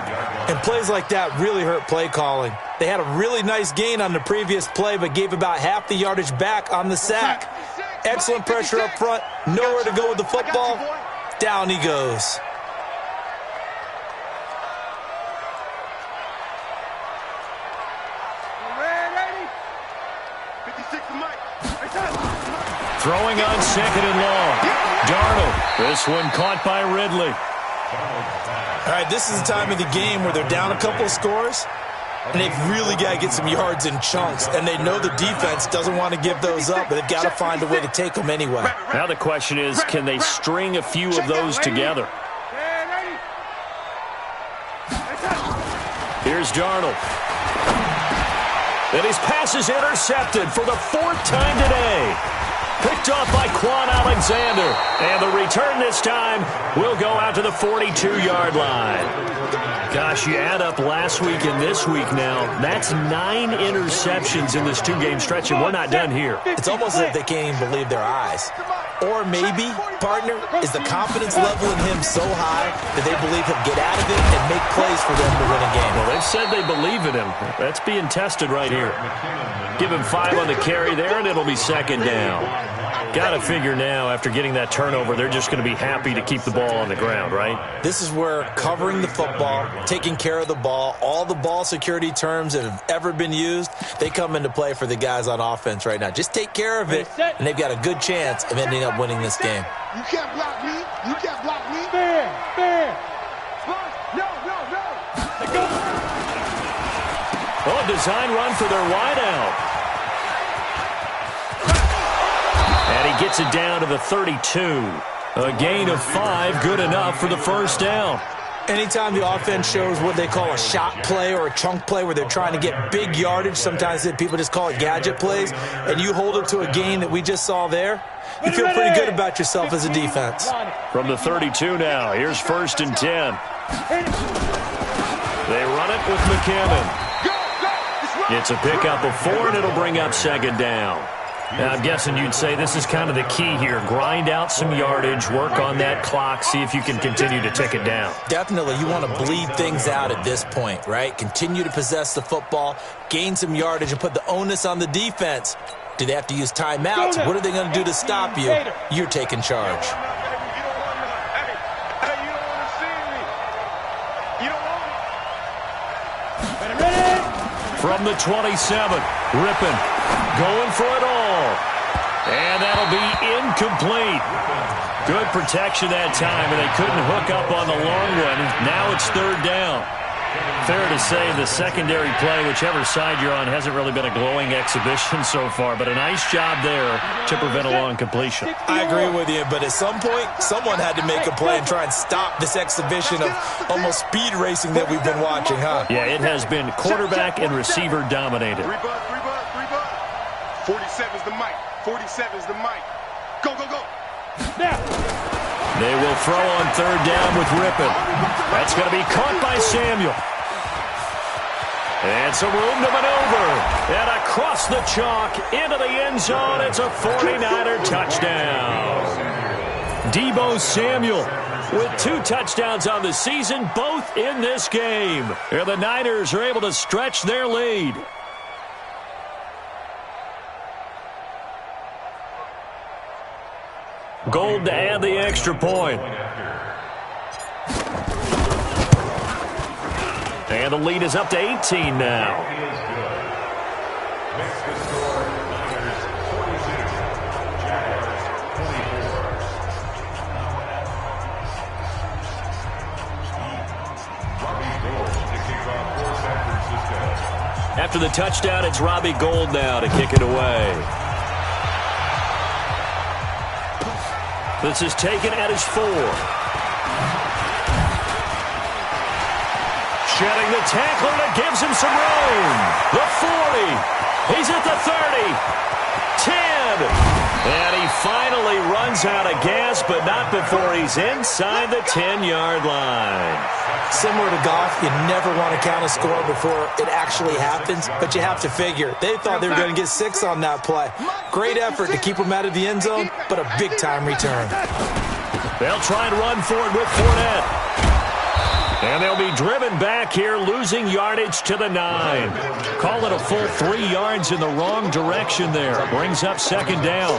And plays like that really hurt play calling. They had a really nice gain on the previous play, but gave about half the yardage back on the sack. Excellent pressure up front. Nowhere to go with the football. Down he goes.
Throwing on 2nd and long. Darnold. This one caught by Ridley.
All right, this is the time of the game where they're down a couple of scores, and they've really got to get some yards in chunks, and they know the defense doesn't want to give those up, but they've got to find a way to take them anyway.
Now the question is, can they string a few of those together? Here's Darnold. And his pass is intercepted for the 4th time today. Picked off by Quan Alexander. And the return this time will go out to the 42-yard line. Gosh, you add up last week and this week now. That's 9 interceptions in this 2-game stretch, and we're not done here.
It's almost as if they can't even believe their eyes. Or maybe, partner, is the confidence level in him so high that they believe he'll get out of it and make plays for them to win a game.
Well, they've said they believe in him. That's being tested right here. Give him 5 on the carry there, and it'll be 2nd down. Got to figure now, after getting that turnover, they're just going to be happy to keep the ball on the ground, right?
This is where covering the football, taking care of the ball, all the ball security terms that have ever been used, they come into play for the guys on offense right now. Just take care of it, and they've got a good chance of ending up winning this game.
You can't block me. You can't block me. Fair. No. Let go.
Oh, design run for their wideout. And he gets it down to the 32. A gain of 5, good enough for the first down.
Anytime the offense shows what they call a shot play or a chunk play where they're trying to get big yardage, sometimes people just call it gadget plays, and you hold it to a gain that we just saw there, you feel pretty good about yourself as a defense.
From the 32 now, here's 1st and 10. They run it with McCammon. It's a pickup of 4, and it'll bring up 2nd down. Now, I'm guessing you'd say this is kind of the key here. Grind out some yardage, work on that clock, see if you can continue to tick it down.
Definitely. You want to bleed things out at this point, right? Continue to possess the football, gain some yardage, and put the onus on the defense. Do they have to use timeouts? What are they going to do to stop you? You're taking charge.
From the 27, Rippon going for it all. And that'll be incomplete. Good protection that time, and they couldn't hook up on the long one. Now it's 3rd down. Fair to say the secondary play, whichever side you're on, hasn't really been a glowing exhibition so far, but a nice job there to prevent a long completion.
I agree with you, but at some point, someone had to make a play and try and stop this exhibition of almost speed racing that we've been watching, huh?
Yeah, it has been quarterback and receiver dominated.
47's the mic. 47's the mic. Go.
Now. They will throw on 3rd down with Rippon. That's going to be caught by Samuel. And some room to maneuver. And across the chalk into the end zone. It's a 49er touchdown. Deebo Samuel with 2 touchdowns on the season, both in this game. And the Niners are able to stretch their lead. Gold to add the extra point. And the lead is up to 18 now. After the touchdown, it's Robbie Gould now to kick it away. This is taken at his 4. Shedding the tackler that gives him some room. The 40. He's at the 30. And he finally runs out of gas, but not before he's inside the 10-yard line.
Similar to golf, you never want to count a score before it actually happens, but you have to figure. They thought they were going to get 6 on that play. Great effort to keep them out of the end zone, but a big-time return.
They'll try and run for it with Fournette. And they'll be driven back here, losing yardage to the 9. Call it a full 3 yards in the wrong direction there. Brings up second down.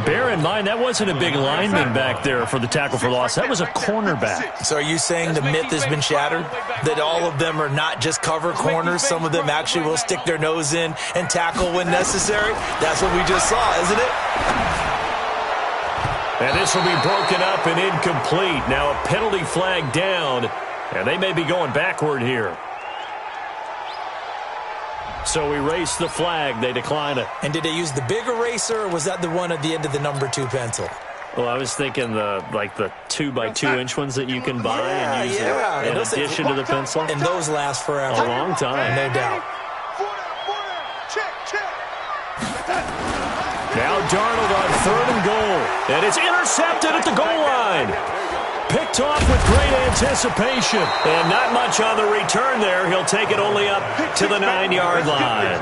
Bear in mind, that wasn't a big lineman back there for the tackle for loss. That was a cornerback.
So are you saying the myth has been shattered? That all of them are not just cover corners? Some of them actually will stick their nose in and tackle when necessary? That's what we just saw, isn't it?
And this will be broken up and incomplete. Now a penalty flag down, and they may be going backward here. So erase the flag. They decline it.
And did they use the big eraser, or was that the one at the end of the number 2 pencil?
Well, I was thinking the 2x2-inch ones that you can buy and use in addition to the pencil.
And those last forever.
A long time.
No doubt.
Now Darnold on 3rd and goal. And it's intercepted at the goal line. Picked off with great anticipation. And not much on the return there. He'll take it only up to the 9-yard line.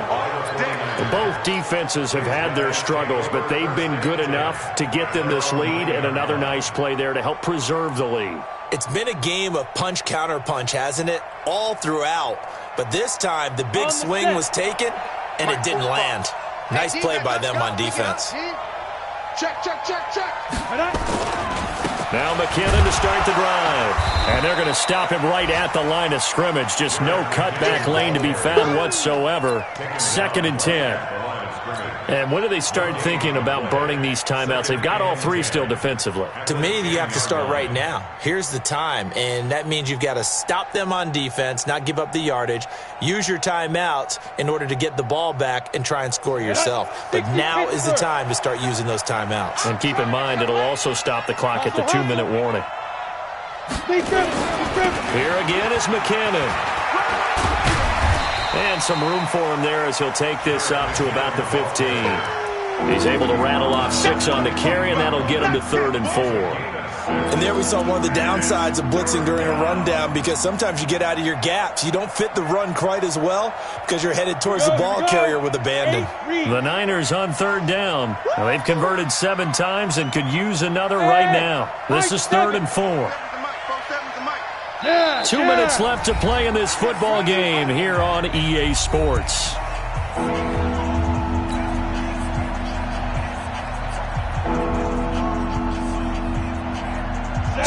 Both defenses have had their struggles, but they've been good enough to get them this lead, and another nice play there to help preserve the lead.
It's been a game of punch-counter-punch, hasn't it? All throughout. But this time, the big swing was taken, and it didn't land. Nice play by them on defense.
Check.
Now McKinnon to start the drive. And they're going to stop him right at the line of scrimmage. Just no cutback lane to be found whatsoever. 2nd and 10. And when do they start thinking about burning these timeouts? They've got all 3 still defensively.
To me, you have to start right now. Here's the time, and that means you've got to stop them on defense, not give up the yardage, use your timeouts in order to get the ball back and try and score yourself. But now is the time to start using those timeouts.
And keep in mind, it'll also stop the clock at the 2-minute warning. Here again is McKinnon. And some room for him there as he'll take this up to about the 15. He's able to rattle off 6 on the carry, and that'll get him to 3rd and 4.
And there we saw one of the downsides of blitzing during a rundown, because sometimes you get out of your gaps. You don't fit the run quite as well because you're headed towards the ball carrier with abandon.
The Niners on 3rd down. Well, they've converted 7 times and could use another right now. This is 3rd and 4. 2 minutes left to play in this football game here on EA Sports.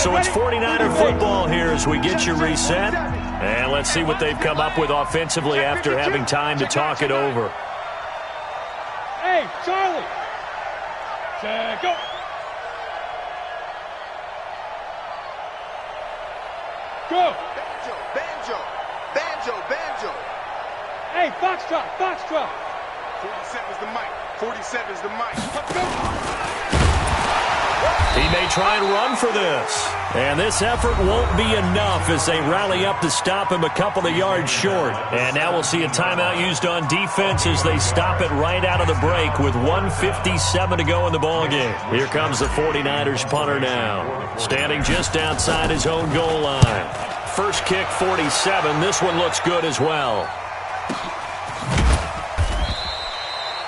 So it's 49er football here as we get you reset. And let's see what they've come up with offensively after having time to talk it over.
Hey, Charlie. Go. Go.
Banjo.
Hey, Foxtrot.
47's the mic. 47's the mic. Let's go.
He may try and run for this. And this effort won't be enough as they rally up to stop him a couple of yards short. And now we'll see a timeout used on defense as they stop it right out of the break with 1:57 to go in the ballgame. Here comes the 49ers punter now, standing just outside his own goal line. First kick, 47. This one looks good as well.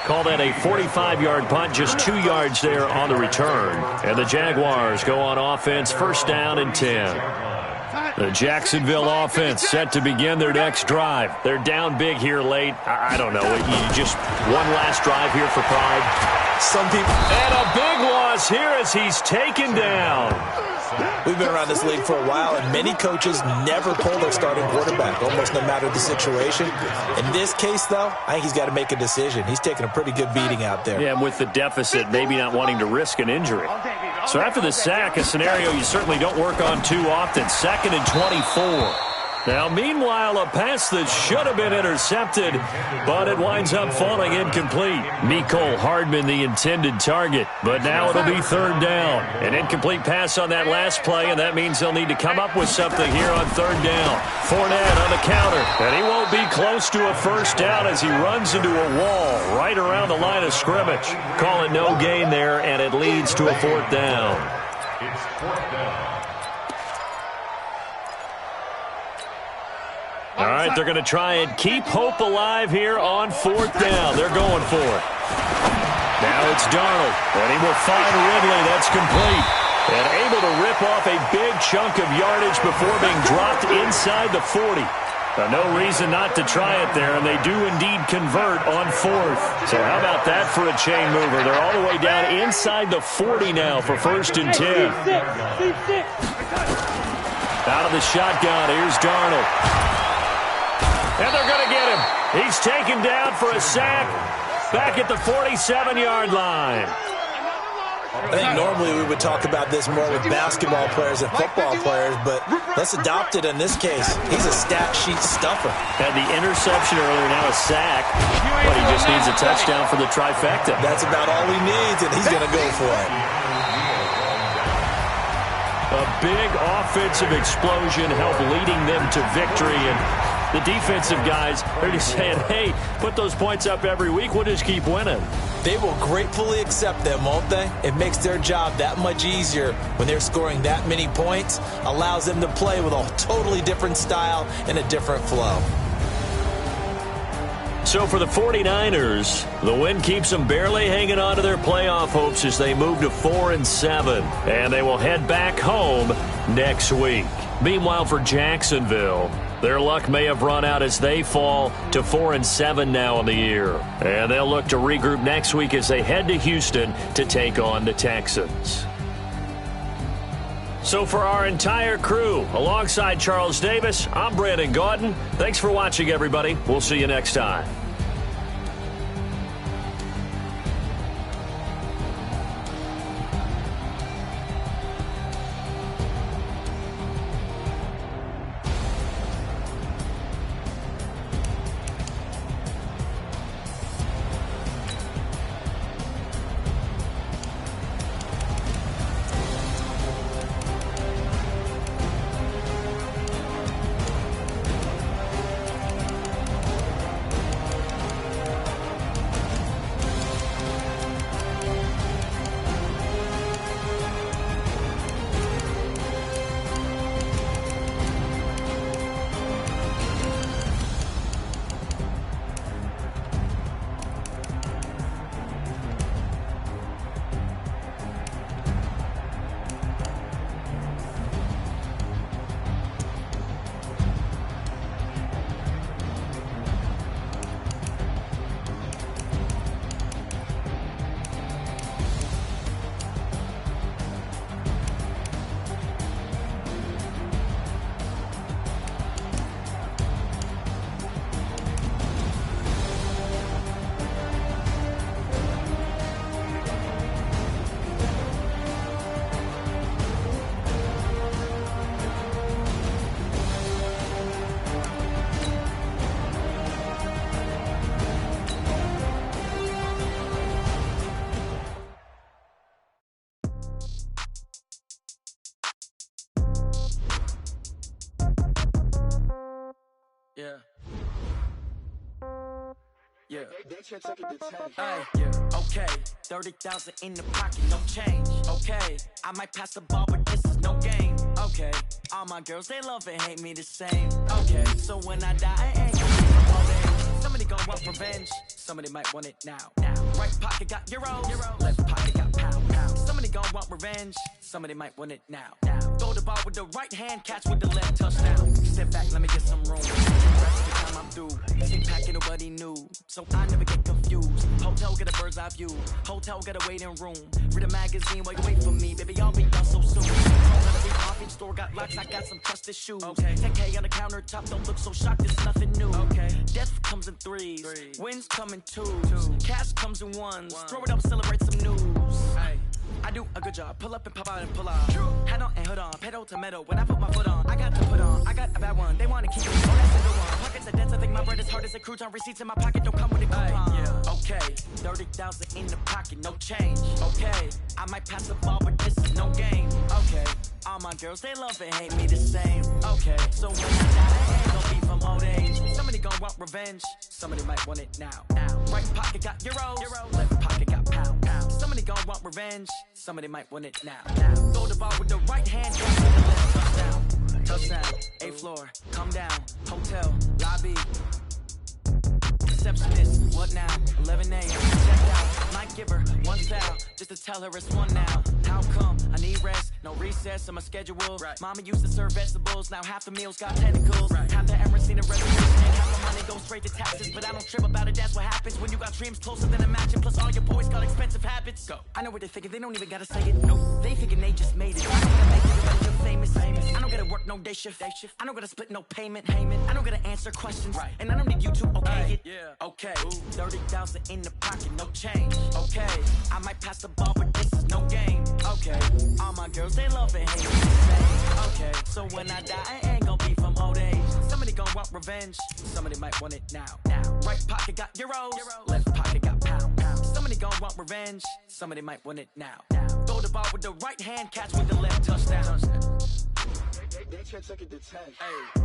Call that a 45-yard punt, just 2 yards there on the return. And the Jaguars go on offense, 1st down and 10. The Jacksonville offense set to begin their next drive. They're down big here late. I don't know. Just one last drive here for pride.
Some people.
And a big loss here as he's taken down.
We've been around this league for a while, and many coaches never pull their starting quarterback, almost no matter the situation. In this case, though, I think he's got to make a decision. He's taking a pretty good beating out there.
Yeah, and with the deficit, maybe not wanting to risk an injury. So after the sack, a scenario you certainly don't work on too often. 2nd and 24. Now, meanwhile, a pass that should have been intercepted, but it winds up falling incomplete. Mecole Hardman, the intended target, but now it'll be third down. An incomplete pass on that last play, and that means they'll need to come up with something here on third down. Fournette on the counter, and he won't be close to a first down as he runs into a wall right around the line of scrimmage. Call it no gain there, and it leads to a fourth down.
It's fourth down.
All right, they're going to try and keep hope alive here on fourth down. They're going for it. Now it's Darnold, and he will find Ridley. That's complete. And able to rip off a big chunk of yardage before being dropped inside the 40. Now, no reason not to try it there, and they do indeed convert on fourth. So how about that for a chain mover? They're all the way down inside the 40 now for first and 10. Out of the shotgun, here's Darnold. And they're going to get him. He's taken down for a sack back at the 47-yard line.
I think normally we would talk about this more with basketball players and football players, but let's adopt it in this case. He's a stat sheet stuffer.
Had the interception earlier, now a sack. But he just needs a touchdown for the trifecta.
That's about all he needs, and he's going to go for it.
A big offensive explosion helped leading them to victory, and the defensive guys are just saying, hey, put those points up every week, we'll just keep winning.
They will gratefully accept them, won't they? It makes their job that much easier when they're scoring that many points, allows them to play with a totally different style and a different flow.
So for the 49ers, the win keeps them barely hanging on to their playoff hopes as they move to 4-7, and they will head back home next week. Meanwhile, for Jacksonville, their luck may have run out as they fall to 4-7 now in the year. And they'll look to regroup next week as they head to Houston to take on the Texans. So for our entire crew, alongside Charles Davis, I'm Brandon Gaudin. Thanks for watching, everybody. We'll see you next time.
Okay, 30,000 in the pocket, no change. Okay, I might pass the ball, but this is no game. Okay, all my girls, they love and hate me the same. Okay, so when I die, I ain't gonna be no all day. Somebody gon' want revenge, somebody might want it now. Right pocket got euros, left pocket got pound. Somebody gon' want revenge, somebody might want it now. Throw the ball with the right hand, catch with the left, touchdown. Step back, let me get some room. Rest the time I'm through. Big packet, nobody knew, so I never get confused. Hotel get a bird's eye view, hotel get a waiting room. Read a magazine while you wait for me, baby, I'll be done so soon. Office store got locks, I got some trusted shoes. Okay. 10K on the countertop, don't look so shocked, it's nothing new. Okay. Death comes in threes, wins come in twos. Cash comes in ones, throw it up, celebrate some news. Ay. I do a good job. Pull up and pop out and pull off. Head on and hood on, pedal to metal. When I put my foot on, I got to put on. I got a bad one. They want to keep me. Oh, that's a good one. Pockets are dense. I think my bread is hard as a crouton. Receipts in my pocket don't come with a coupon. Yeah. Okay, 30,000 in the pocket, no change. Okay, I might pass the ball, but this is no game. Okay, all my girls they love and hate me the same. Okay, so when I die, it ain't gonna be from old age. Somebody gonna want revenge. Somebody might want it now. Right pocket got euros. Left pocket got pound. Somebody gonna want revenge. Somebody might want it now. Throw the ball with the right hand, catch with the left. Touchdown, 8th floor, come down, hotel, lobby. Receptionist, what now? 11 a.m. Check out, might give her one foul just to tell her it's one now. How come? I need rest, no recess on my schedule. Right. Mama used to serve vegetables, now half the meals got tentacles. Right. Half the ever seen a resolution, half the money goes straight to taxes. But I don't trip about it, that's what happens when you got dreams closer than imagine. Plus all your boys got expensive habits. Go. I know what they're thinking, they don't even gotta say it. Nope. They thinking they just made it. I don't gotta make everybody look famous. I don't gotta work no day shift. I don't gotta split no payment. I don't gotta answer questions. Right. And I don't need you to okay it. Yeah. Okay, 30,000 in the pocket, no change. Okay, I might pass the ball, but this is no game. Okay, all my girls they love and hate me the same. Okay, so when I die, it ain't gonna be from old age. Somebody gonna want revenge. Somebody might want it now. Right pocket got euros. Left pocket got pound. Somebody gonna want revenge. Somebody might want it now. Throw the ball with the right hand, catch with the left. Touchdown.
They can't take it to 10.
Hey.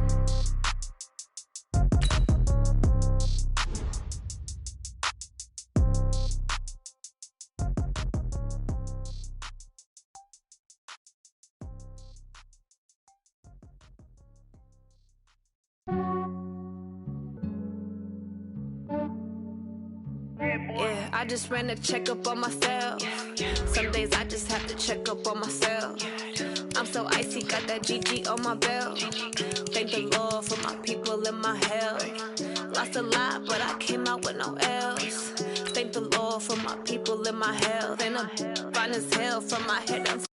Yeah, I just ran a checkup on myself. Some days I just have to check up on myself. I'm so icy, got that GG on my belt. Thank the Lord for my people and my health. Lost a lot, but I came out with no L's. Thank the Lord for my people and my health. And I'm fine as hell from my head down.